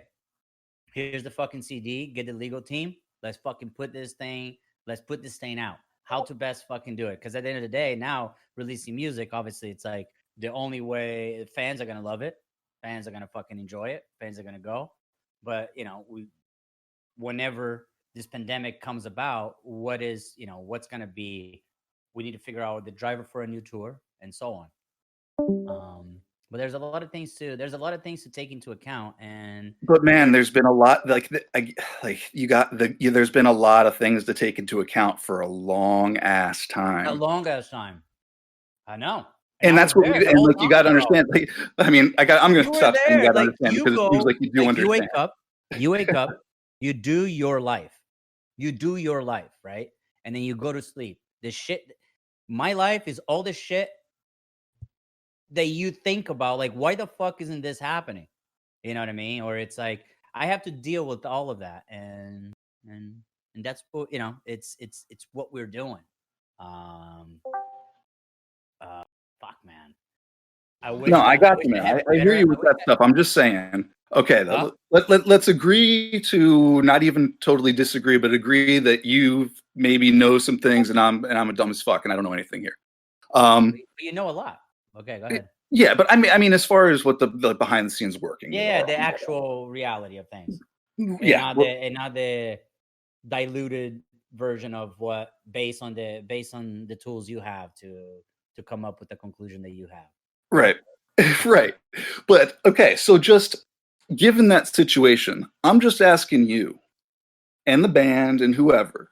here's the fucking CD, get the legal team, let's fucking put this thing, let's put this thing out. How to best fucking do it? Because at the end of the day, now releasing music, obviously, it's like the only way fans are gonna love it, fans are gonna fucking enjoy it, fans are gonna go. But whenever this pandemic comes about, what's gonna be? We need to figure out the driver for a new tour and so on. But there's a lot of things to take into account, and But man, there's been a lot like there's been a lot of things to take into account for a long ass a time. long ass time. I know, And I that's was what there we the and whole like you time, got to bro. understand. Like, I mean, I'm going You to were stop saying you there. got to Like understand you because it seems go, like you do like understand. you wake up, you do your life, right? And then you go to sleep. The shit, my life is all the shit that you think about. Like, why the fuck isn't this happening? You know what I mean? Or it's like I have to deal with all of that, and that's what it's what we're doing. Um, fuck, man. I No, wish I I got wish you, I man. had I hear better. you with that stuff. I'm just saying. Okay, Huh? let's agree to not even totally disagree, but agree that you maybe know some things, and I'm a dumb as fuck, and I don't know anything here. But you know a lot. Okay, go ahead. Yeah, but I mean, as far as what the behind the scenes workings Yeah, are, the actual reality of things, and yeah, not the diluted version of what based on the tools you have to come up with the conclusion that you have. right, right. But okay, so just given that situation, I'm just asking you and the band and whoever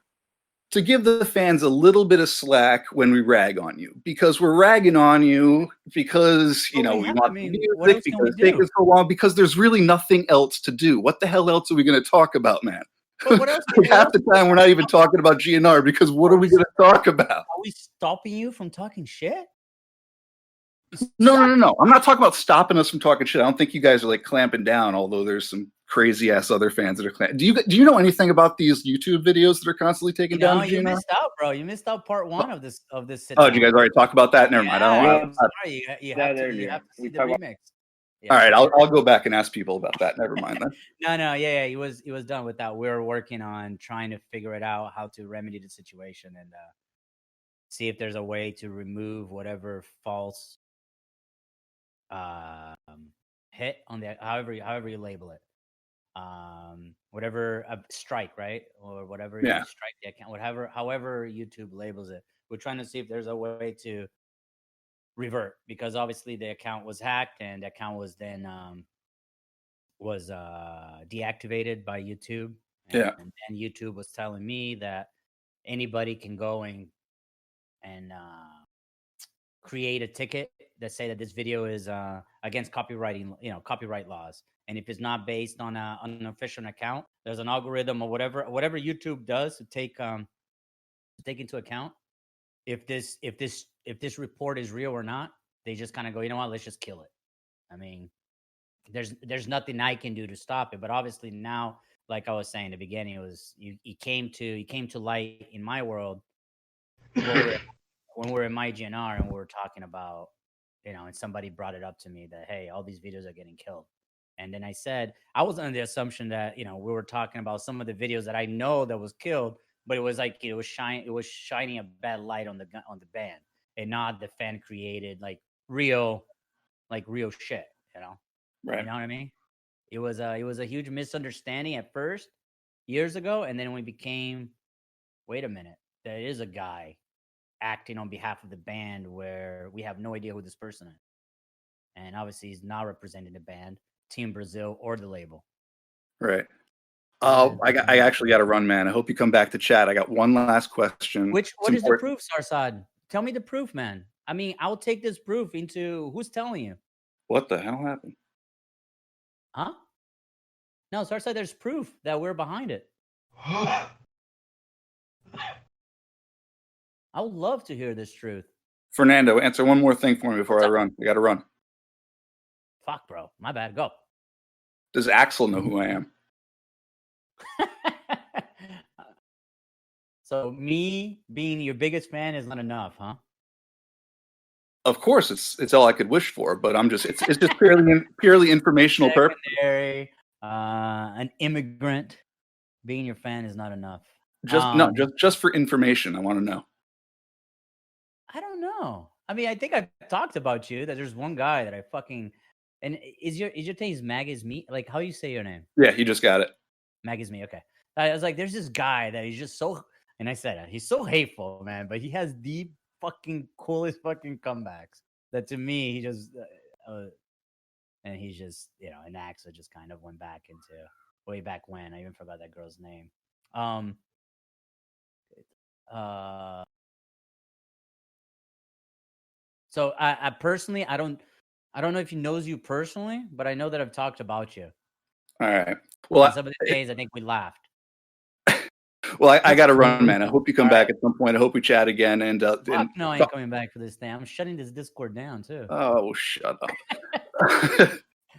to give the fans a little bit of slack when we rag on you, because we're ragging on you because we want the What music else can because we it's taking do? so long because there's really nothing else to do. What the hell else are we going to talk about, man? But what else? Half the time we're not even talking about GNR because what are we going to talk about? Are we stopping you from talking shit? No. I'm not talking about stopping us from talking shit. I don't think you guys are like clamping down, although there's some crazy ass other fans that are clamping. Do you know anything about these YouTube videos that are constantly taken down to You GNR? missed out, bro. You missed out part one of this sit Oh, down. did you guys already talk about that? Never mind. Yeah, I I'm sorry. You have to see the remix. All right, I'll go back and ask people about that. Never mind then. No, yeah, he was done with that. We were working on trying to figure it out, how to remedy the situation, and see if there's a way to remove whatever false hit on the however you label it, whatever strike, right, or whatever you strike the account, however YouTube labels it. We're trying to see if there's a way to revert, because obviously the account was hacked and the account was then deactivated by YouTube. And YouTube was telling me that anybody can go and create a ticket that say that this video is against copyright laws, and if it's not based on an official account, there's an algorithm or whatever YouTube does to take into account if this report is real or not. They just kind of go, you know what, let's just kill it. I mean, there's nothing I can do to stop it. But obviously now, like I was saying in the beginning, it was you came to light in my world when we're in my GNR and we were talking about, and somebody brought it up to me that, hey, all these videos are getting killed. And then I said, I was under the assumption that, we were talking about some of the videos that I know that was killed, but it was like, it was shining a bad light on the band, and not the fan created real shit, Right. You know what I mean? It was a huge misunderstanding at first years ago. And then we became, wait a minute, there is a guy acting on behalf of the band where we have no idea who this person is. And obviously he's not representing the band, Team Brazil, or the label. Right. Oh, I actually got to run, man. I hope you come back to chat. I got one last question. What is the proof, Sarsad? Tell me the proof, man. I mean, I'll take this proof into who's telling you. What the hell happened? Huh? No, Sarsad, there's proof that we're behind it. I would love to hear this truth. Fernando, answer one more thing for me before I run. I got to run. Fuck, bro. My bad. Go. Does Axel know who I am? So me being your biggest fan is not enough, huh? Of course, it's all I could wish for, but it's just purely informational purpose. An immigrant being your fan is not enough. Just for information. I want to know. I don't know. I mean, I think I've talked about you. That there's one guy that I fucking. And is your name Mag is me? Like, how you say your name? Yeah, you just got it. Mag is me. Okay. I was like, there's this guy that he's just so, and I said he's so hateful, man. But he has the fucking coolest fucking comebacks. That to me, he just, and he's just, and Axa just kind of went back into way back when. I even forgot that girl's name. So I personally, I don't know if he knows you personally, but I know that I've talked about you. All right. Well, some of the days I think we laughed. Well, I got to run, man. I hope you come back at some point. I hope we chat again. And no, I ain't coming back for this thing. I'm shutting this Discord down too. Oh, shut up.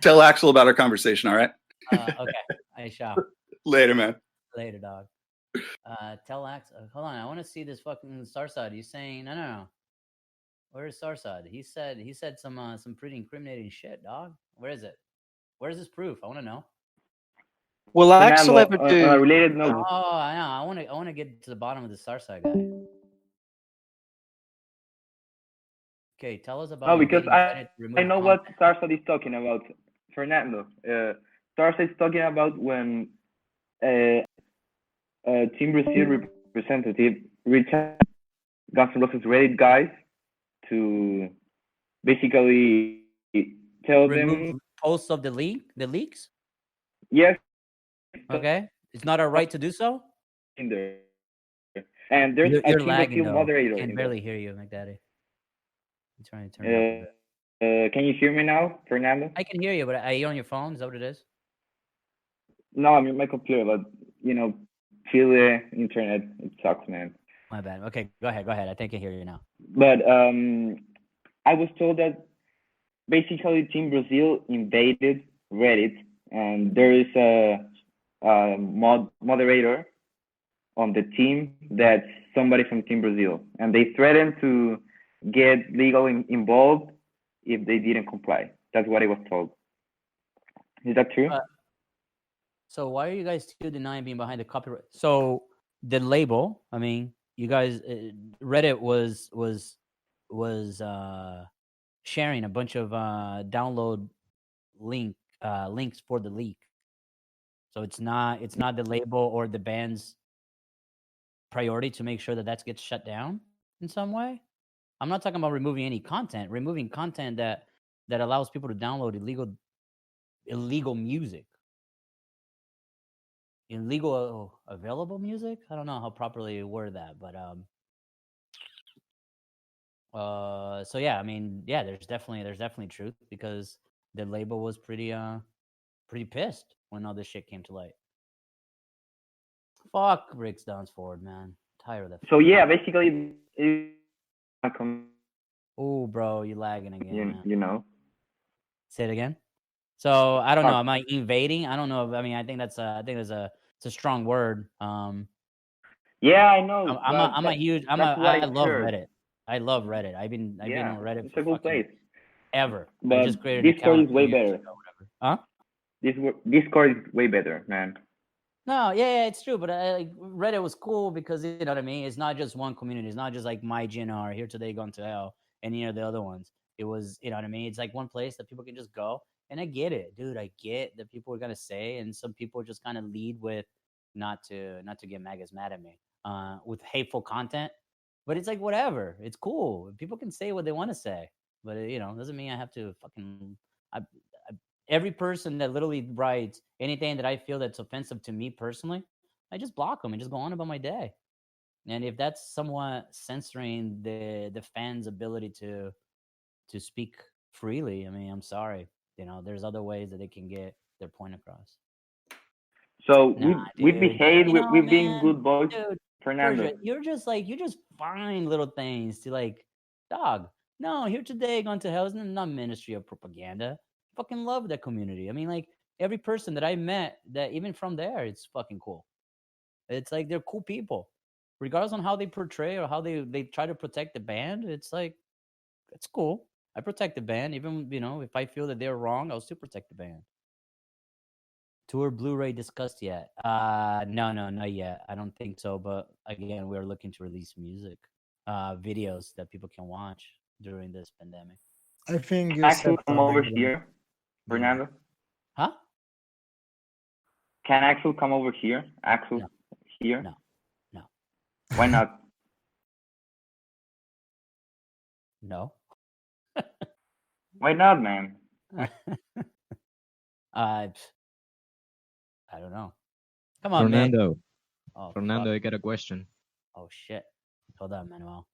Tell Axel about our conversation. All right. Okay, I shall. Later, man. Later, dog. Tell Axel. Hold on, I want to see this fucking Sarsad. He's saying no. Where is Sarsad? He said some pretty incriminating shit, dog. Where is it? Where's this proof? I want to know. Will Axel ever do? Related note. Oh, I know. I want to get to the bottom of the Sarsad guy. Okay, tell us about. No, because I know what Sarsad is talking about, Fernando. Sarsad is talking about when Team Brazil representative reached Guns N' Roses Reddit guys to basically tell them posts of the leaks. Yes. Okay, it's not our right to do so. In there, and there's you're a lagging though. moderator. I can barely hear you, McDaddy. I'm trying to turn it up a bit. Can you hear me now, Fernando? I can hear you, but are you on your phone? Is that what it is? No, I'm in my computer, but Chile internet, it sucks, man. My bad. Okay, go ahead. I think I hear you now. But I was told that basically Team Brazil invaded Reddit, and there is a moderator on the team that's somebody from Team Brazil, and they threatened to get legal involved if they didn't comply. That's what I was told. Is that true? So why are you guys still denying being behind the copyright? So the label, I mean, you guys, Reddit was sharing a bunch of download links for the leak. So it's not the label or the band's priority to make sure that gets shut down in some way. I'm not talking about removing any content. Removing content that allows people to download illegal music. Illegal available music? I don't know how properly you word that, but so yeah, I mean, yeah, there's definitely truth, because the label was pretty pissed when all this shit came to light. Fuck Rick's Dunsford, man. Tired of that. So yeah, basically, oh, bro, you lagging again. You know. Say it again. So I don't know. Oh, Am I invading? I don't know. I mean, I think that's it's a strong word. yeah, I know, but I'm a huge that's what I I love heard. Reddit. I love Reddit. I've been Yeah, on Reddit it's for a good fucking place. ever. I But just created an Discord account a is few way years better. ago, whatever. Huh? Discord is way better, man. No, yeah, it's true. But like Reddit was cool because you know what I mean. It's not just one community. It's not just like my GNR here today, gone to hell, and the other ones. It was, you know what I mean. It's like one place that people can just go, and I get it, dude. I get that people are gonna say, and some people just kind of lead with not to get magas mad at me, with hateful content. But it's like whatever. It's cool. People can say what they want to say, but you know, doesn't mean I have to fucking. I every person that literally writes anything that I feel that's offensive to me personally, I just block them and just go on about my day. And if that's somewhat censoring the fans' ability to speak freely, I mean, I'm sorry. You know, there's other ways that they can get their point across. So Nah, we dude. behave. You know, We've been man, good boys, dude, Fernando. Persia, you just find little things to like, dog. No, here today, gone to hell is not ministry of propaganda. Fucking love that community. I mean, like every person that I met, that even from there, it's fucking cool. It's like they're cool people, regardless on how they portray or how they try to protect the band. It's like it's cool. I protect the band, even you know if I feel that they're wrong, I'll still protect the band. Tour Blu-ray discussed yet? No, no, not yet. I don't think so. But again, we're looking to release music, videos that people can watch during this pandemic. I think Can Axel come September. over here, Fernando? Huh? Can Axel come over here? Axel No. here? No, no, Why not? no. Why not, man? I don't know. Come on, Mick. Fernando, Oh, Fernando, fuck. I got a question. Oh shit. Hold on, Manuel.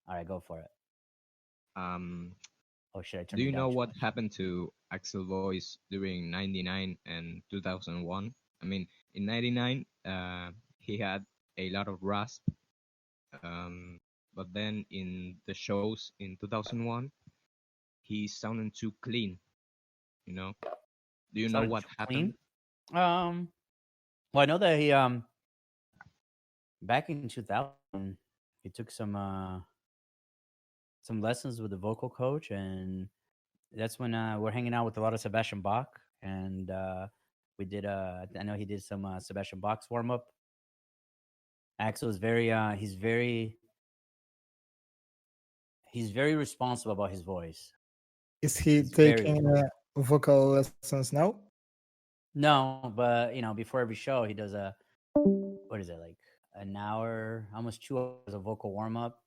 All right, go for it. Um, Oh shit, I turned do it you down know too what much. happened to Axel Voice during '99 and 2001? I mean, in '99, he had a lot of rasp, but then in the shows in 2001, he sounded too clean. You know? Do you know Sounded what too happened? clean. Well, I know that he back in 2000 he took some lessons with the vocal coach, and that's when we're hanging out with a lot of Sebastian Bach, and we did I know he did some Sebastian Bach's warm up. Axel is very he's very responsible about his voice. Is he He's very taking responsible. vocal lessons now? No, but you know, before every show, he does what is it, like an hour, almost 2 hours of vocal warm up,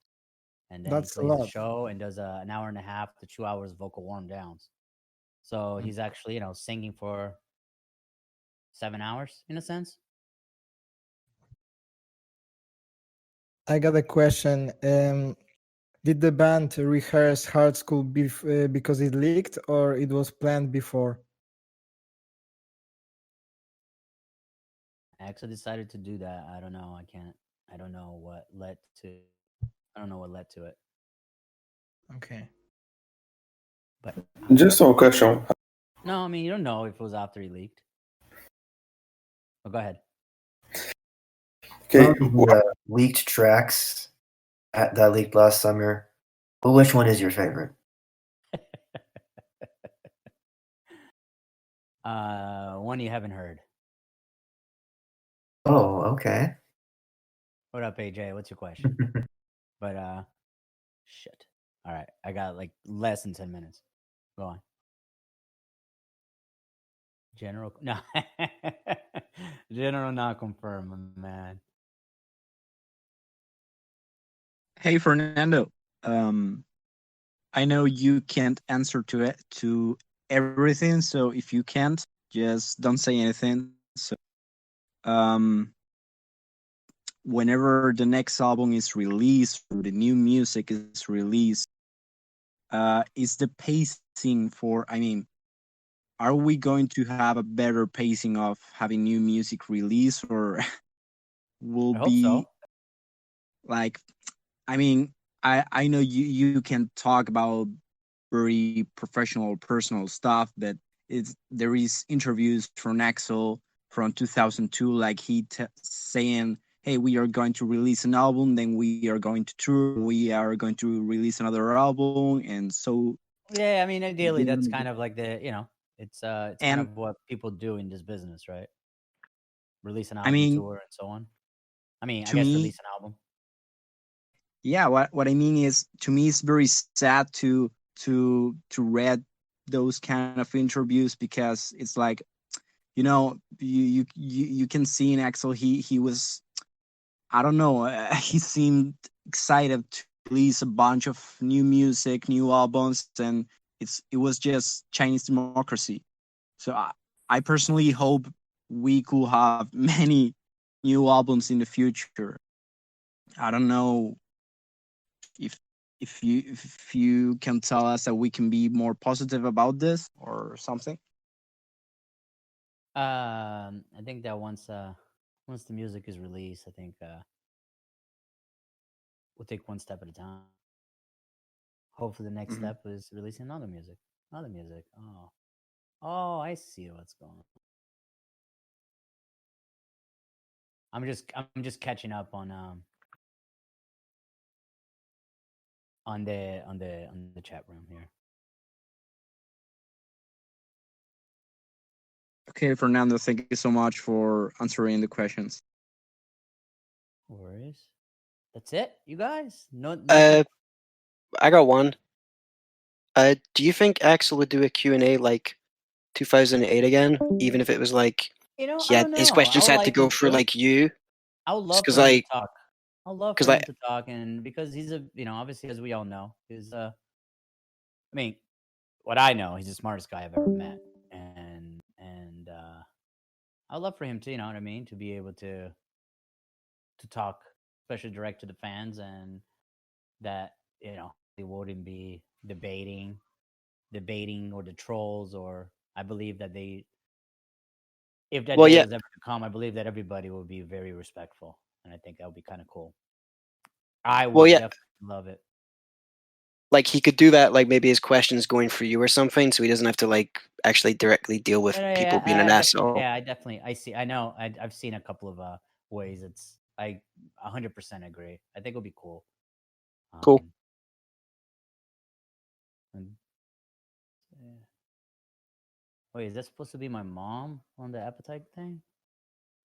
and then he That's a plays the lot. show and does an hour and a half to 2 hours vocal warm downs. So Mm. he's actually singing for 7 hours in a sense. I got a question. Did the band rehearse Hard School because it leaked, or it was planned before? I actually decided to do that. I don't know. I can't. I don't know what led to. I don't know what led to it. Okay. But Just a question. no, I mean you don't know if it was after he leaked. Oh, go ahead. Okay. Of the leaked tracks that leaked last summer, but which one is your favorite? One you haven't heard. Oh, okay. What up, AJ? What's your question? But shit. All right, I got like less than 10 minutes. Go on. General, no. General not confirmed, man. Hey, Fernando. I know you can't answer to everything, so if you can't, just don't say anything. So, um, whenever the next album is released or the new music is released, is the pacing for? I mean, are we going to have a better pacing of having new music release, or will I hope be so. like? I mean, I know you can talk about very professional, personal stuff. But there is interviews from Axel from 2002, like saying, "Hey, we are going to release an album, then we are going to tour, we are going to release another album," and so. Yeah, I mean, ideally, that's kind of like it's kind And of what people do in this business, right? Release an I album, mean, tour, and so on. I mean, I to guess me, release an album. yeah, what I mean is, to me, it's very sad to read those kind of interviews, because it's like, you can see in Axel, he was, I don't know, he seemed excited to release a bunch of new music, new albums, and it was just Chinese democracy. So I personally hope we could have many new albums in the future. I don't know if if you can tell us that we can be more positive about this or something. I think that once the music is released, I think we'll take one step at a time. Hopefully, the next Mhm. step is releasing another music. Another music. Oh, I see what's going on. I'm just catching up on the chat room here. Okay, Fernando, thank you so much for answering the questions. No worries. That's it, you guys. No Uh, I got one. Do you think Axel would do a Q&A like 2008 again, even if it was like I don't his know. I questions would had to like go him through to. like you? I would love Because for him to like, talk. I would love because for him like, to talk, and because he's obviously, as we all know, I mean, what I know, he's the smartest guy I've ever met, and I'd love for him to, you know what I mean, to be able to talk, especially direct to the fans, and that they wouldn't be debating, or the trolls, or I believe that if that well, day yeah, was ever to come, I believe that everybody will be very respectful, and I think that would be kind of cool. I well, would yeah, definitely love it. like he could do that. Like maybe his questions going for you or something, so he doesn't have to like actually directly deal with people being an asshole. I definitely, I see, I know, I've seen a couple of ways. I 100% agree. I think it'll be cool. Cool. And, yeah. Wait, is that supposed to be my mom on the appetite thing?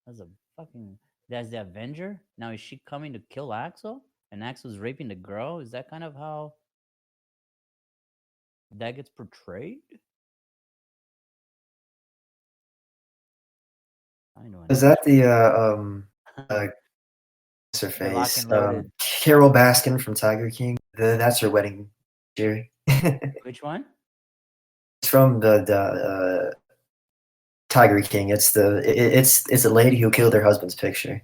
That's a fucking. That's the Avenger. Now is she coming to kill Axel? And Axel's raping the girl? Is that kind of how that gets portrayed? I know. Is that the what's her The Lock face? and Loaded. Carol Baskin from Tiger King. That's her wedding cheer. Which one? It's from the Tiger King. It's a lady who killed her husband's picture.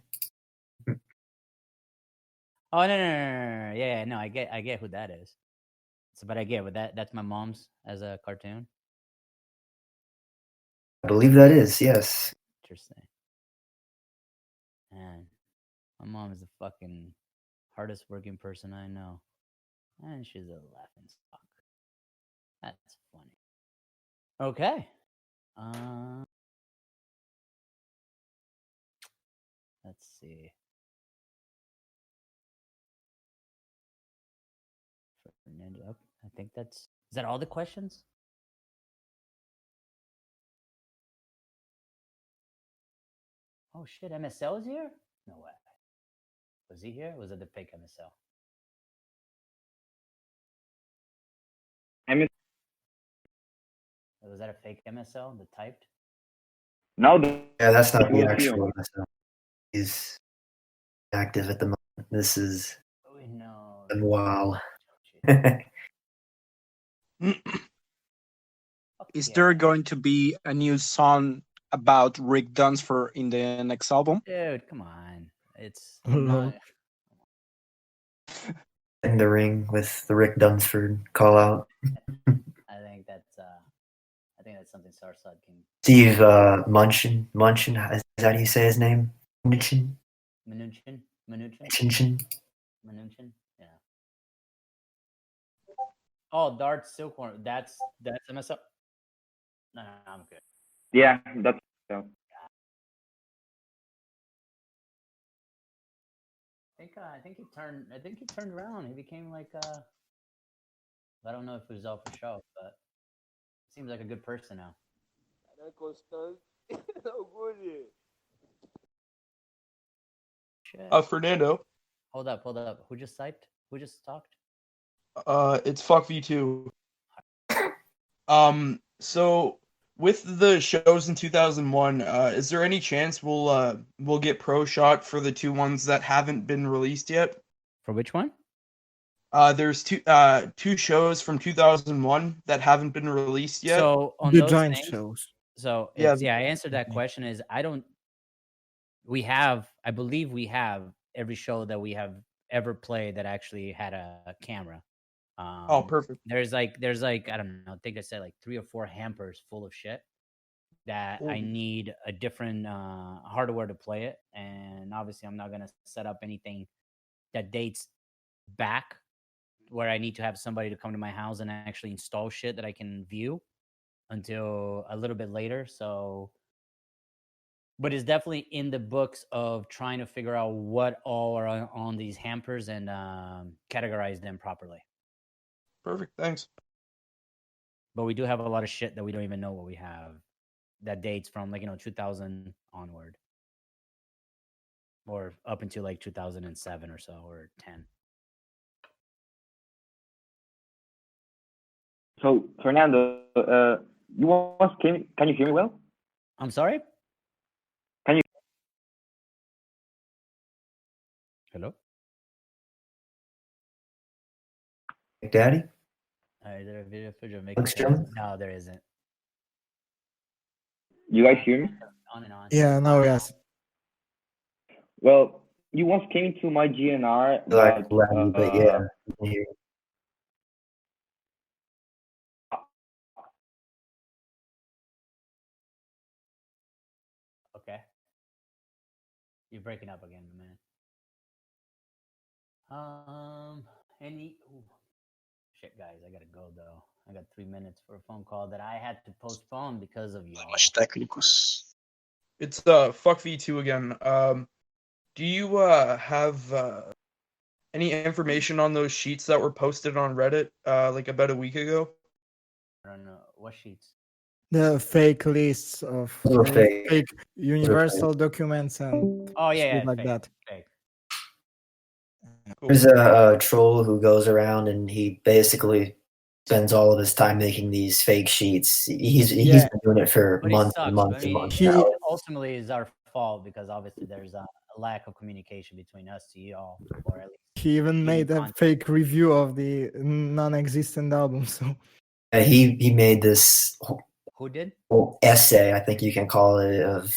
Oh, no. Yeah, no, I get who that is. So, but I get what that's my mom's as a cartoon. I believe that is, yes. Interesting. Man, my mom is the fucking hardest working person I know. And she's a laughing stock. That's funny. Okay. Let's see. Fernando, I think is that all the questions? Oh shit, MSL is here? No way. Was he here? Or was it the fake MSL? Was that a fake MSL? The typed? No, Yeah, that's not it the was actual you. MSL. He's active at the moment. This is Oh, no. wow. Is there going to be a new song about Rick Dunsford in the next album? Dude, come on. It's Lol. not. In the ring with the Rick Dunsford call out. I think that's something Sarsad can. Steve Munchin. Is that how you say his name? Munchin? Mnuchin? Munchin? Mnuchin? Yeah. Oh, Dart Silkworm. That's a mess up. No, I'm good. Yeah, that's I think he turned. I think he turned around. He became like. I don't know if it was all for show, but seems like a good person now. Shit. Fernando. Hold up. Who just typed? Who just talked? It's fuck V2. So with the shows in 2001, is there any chance we'll get pro shot for the two ones that haven't been released yet? For which one? There's two shows from 2001 that haven't been released yet. So on The those joint things, shows. so Yeah. it's, I answered that question is I don't. We have, I believe we have every show that we have ever played that actually had a camera. Oh, perfect. There's like I don't know. I think I said like 3 or 4 hampers full of shit that I need a different hardware to play it, and obviously I'm not gonna set up anything that dates back where I need to have somebody to come to my house and actually install shit that I can view until a little bit later. So, but it's definitely in the books of trying to figure out what all are on these hampers and categorize them properly. Perfect. Thanks. But we do have a lot of shit that we don't even know what we have that dates from 2000 onward or up until like 2007 or so or 10. So Fernando, you once came. Can you hear me well? I'm sorry? Can you? Hello? Daddy? Is there a video footage of Looks making? German? No, there isn't. You guys hear me? On and on. Yeah, now yes. Well, you once came to my GNR, Like but loud, but yeah. I can hear you. Okay. You're breaking up again, man. Ooh. Shit, guys, I gotta go though. I got 3 minutes for a phone call that I had to postpone because of y'all. It's fuck V2 again. Do you have any information on those sheets that were posted on Reddit like about a week ago? I don't know what sheets. The fake lists of Those were fake. fake universal documents and Oh yeah, shit like fake, that. fake. Cool. There's a troll who goes around and he basically spends all of his time making these fake sheets. He's Yeah. been doing it for But it months sucks. and months I and mean, months he- now. ultimately is our fault because obviously there's a lack of communication between us to y'all, or at least He even made a content. fake review of the non-existent album. So He made this Who did? whole essay, I think you can call it, of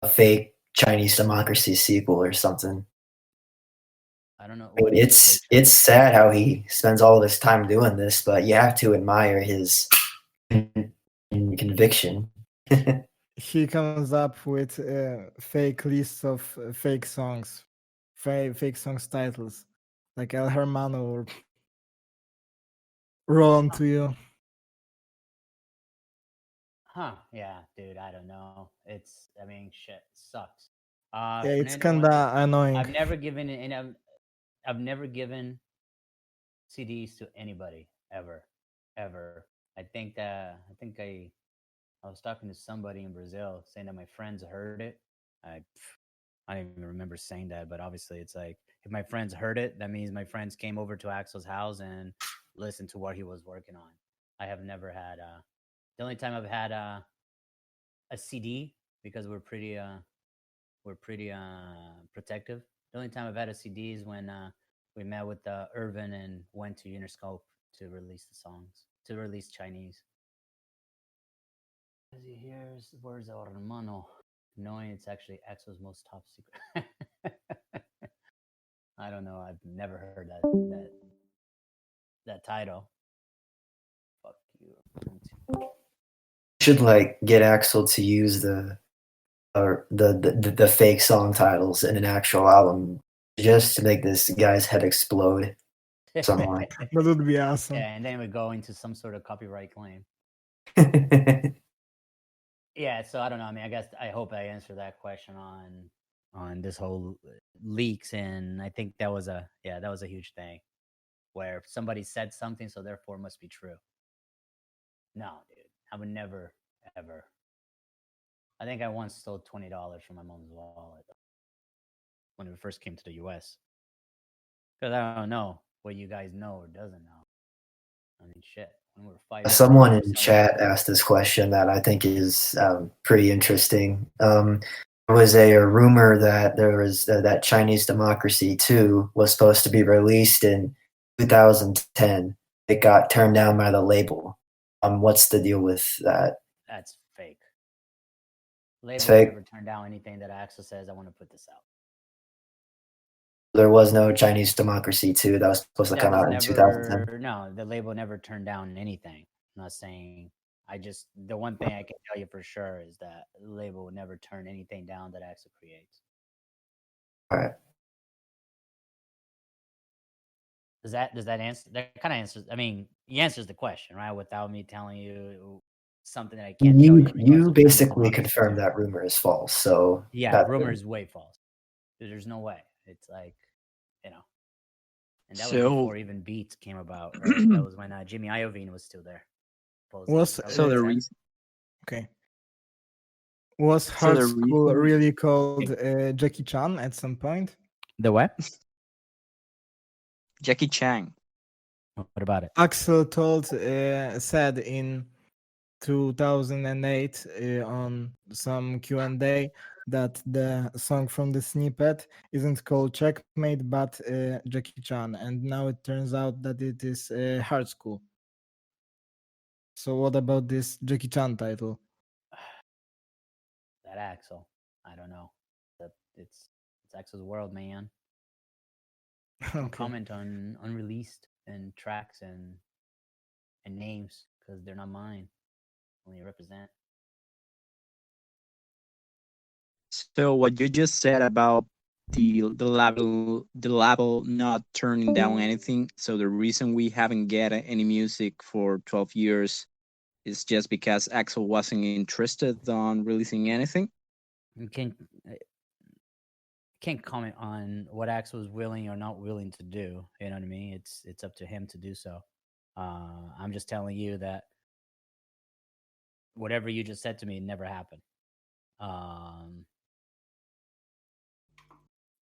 a fake Chinese democracy sequel or something. I don't know. I mean, it's sad how he spends all of his time doing this, but you have to admire his conviction. he comes up with fake lists of fake songs, fake songs titles, like El Hermano or Roll On To You. Huh? Yeah, dude. I don't know. I mean, shit sucks. Yeah, it's Fernando, kinda annoying. I've never given I've never given CDs to anybody ever. I think I was talking to somebody in Brazil saying that my friends heard it. I don't even remember saying that, but obviously it's like if my friends heard it, that means my friends came over to Axel's house and listened to what he was working on. I have never had the only time I've had a CD because we're pretty protective. The only time I've had a CD is when we met with Irvin and went to Interscope to release the songs, to release Chinese. As he hears the words "El Hermano," knowing it's actually Axel's most top secret. I don't know. I've never heard that title. Fuck you. Should like get Axel to use the fake song titles in an actual album just to make this guy's head explode. Someone. That would be awesome. Yeah, and then we go into some sort of copyright claim. Yeah, so I don't know. I mean, I guess I hope I answered that question on this whole leaks, and I think that was a huge thing where somebody said something, so therefore it must be true. No, dude, I would never ever. I think I once stole $20 from my mom's wallet when we first came to the U.S. Because I don't know what you guys know or doesn't know. I mean, shit. When we were 5 years Someone old, in chat asked this question that I think is pretty interesting. There was a rumor that there was that Chinese Democracy 2 was supposed to be released in 2010. It got turned down by the label. What's the deal with that? That's fake. It's Label fake. never turned down anything that Axel says. I want to put this out. There was no Chinese Democracy 2 that was supposed to come out in 2010. No, the label never turned down anything. I'm not saying. The one thing I can tell you for sure is that the label would never turn anything down that Axel creates. All right. Does that answer? That kind of answers. I mean, he answers the question, right? Without me telling you something that I can't tell you. You basically confirmed that rumor is false. So yeah, rumor is way false. There's no way. It's like, and that was before even Beats came about. Right? That was when Jimmy Iovine was still there. Was the reason? Okay. Was Hard School really called Jackie Chan at some point? The what? Jackie Chan. What about it? Axel said in 2008 on some Q&A that the song from the snippet isn't called Checkmate but Jackie Chan, and now it turns out that it is Hard School. So what about this Jackie Chan title? That Axel, I don't know. That it's Axel's world, man. Don't comment on unreleased and tracks and names because they're not mine. Only represent. So what you just said about the label not turning down anything. So the reason we haven't get any music for 12 years is just because Axel wasn't interested on releasing anything. You can't comment on what Axel was willing or not willing to do. You know what I mean? It's up to him to do so. I'm just telling you that whatever you just said to me never happened.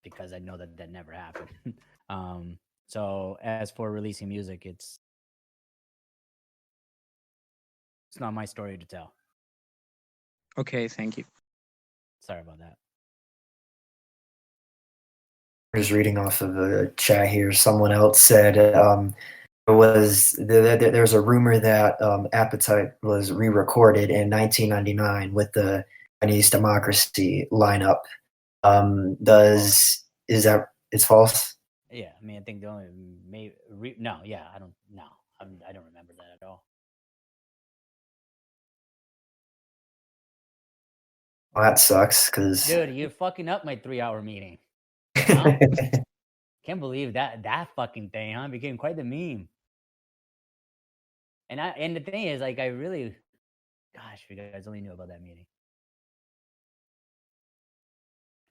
Because I know that never happened. So as for releasing music, it's not my story to tell. Okay, thank you. Sorry about that. Just reading off of the chat here, someone else said there's a rumor that Appetite was re-recorded in 1999 with the Chinese Democracy lineup. Is that it's false? Yeah, I mean, I think the only I don't remember that at all. Well, that sucks, because dude, you're fucking up my 3-hour meeting. Huh? Can't believe that fucking thing, huh? It became quite the meme. And the thing is, like, I really, gosh, if you guys only knew about that meeting.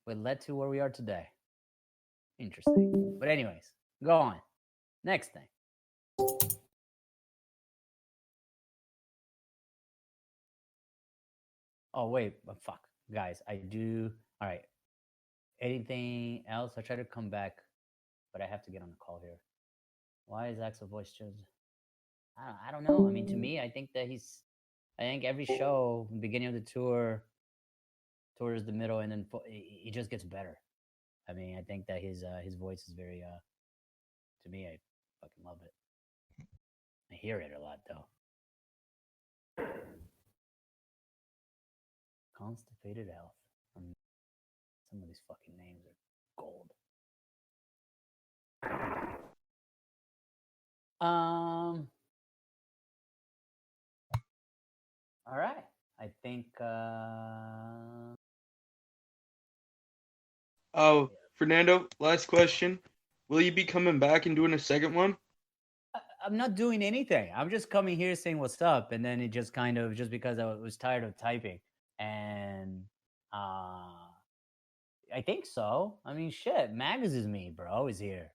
What led to where we are today. Interesting. But anyways, go on. Next thing. Oh, wait. Fuck. Guys, I do. All right. Anything else? I try to come back, but I have to get on the call here. Why is Axel voice chosen? I don't know. I mean, to me, I think every show, beginning of the tour, towards the middle, and then it just gets better. I mean, I think that his voice is very, to me, I fucking love it. I hear it a lot, though. Constipated Health. Some of these fucking names are gold. All right. I think. Oh, Fernando, last question. Will you be coming back and doing a second one? I'm not doing anything. I'm just coming here saying what's up, and then it just kind of just because I was tired of typing, and I think so. I mean, shit, Mags is me, bro. Is here.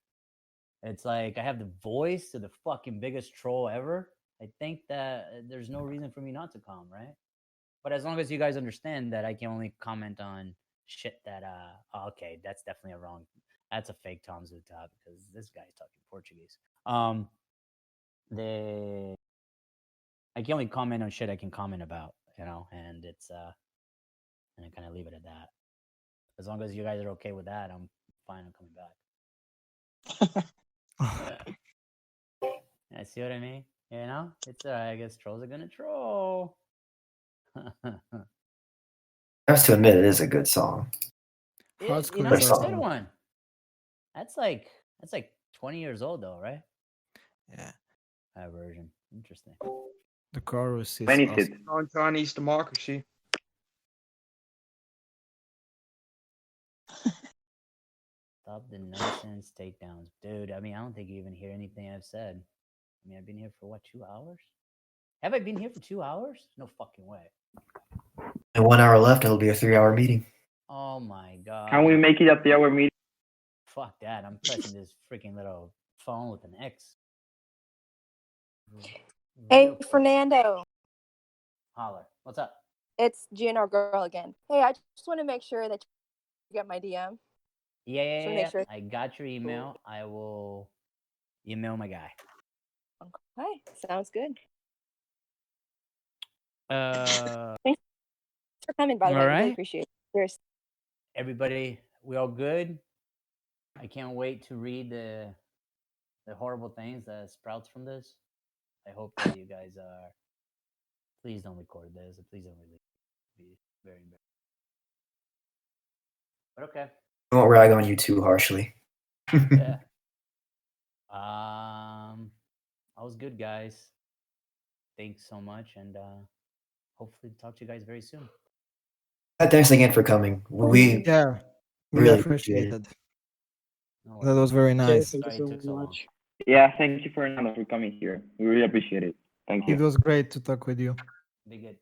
It's like I have the voice of the fucking biggest troll ever. I think that there's no reason for me not to come, right? But as long as you guys understand that I can only comment on shit that okay, that's definitely a wrong. That's a fake Tom Zutop because this guy's talking Portuguese. The I can only comment on shit I can comment about, and it's and I kind of leave it at that. As long as you guys are okay with that, I'm fine. I'm coming back. I see what I mean. It's I guess trolls are gonna troll. I have to admit, it is a good song. It's Good a good song. one. That's like 20 years old though, right? Yeah. That version. Interesting. The chorus is When is awesome. it? On Chinese democracy. Stop the nonsense takedowns. Dude, I mean, I don't think you even hear anything I've said. I mean, I've been here for what, 2 hours? Have I been here for 2 hours? No fucking way. And 1 hour left, it'll be a 3-hour meeting. Oh my god. Can we make it a 3-hour meeting? Fuck that. I'm pressing this freaking little phone with an X. Hey, Fernando. Holler. What's up? It's GNR Girl again. Hey, I just want to make sure that you get my DM. Yeah. Make sure. I got your email. I will email my guy. Okay, sounds good. Thanks for coming, by the way. All I really right. appreciate it. Seriously. Everybody, we all good? I can't wait to read the horrible things that sprouts from this. I hope that you guys are. Please don't record this. Please don't release. Be very embarrassing. But okay. I won't rag on you too harshly. Yeah. That was good, guys. Thanks so much, and hopefully talk to you guys very soon. Thanks again for coming. We really appreciate it. That was very nice. Thank you Sorry it took so long. Yeah, thank you, Fernando, for coming here. We really appreciate it. Thank you. It was great to talk with you. Be good.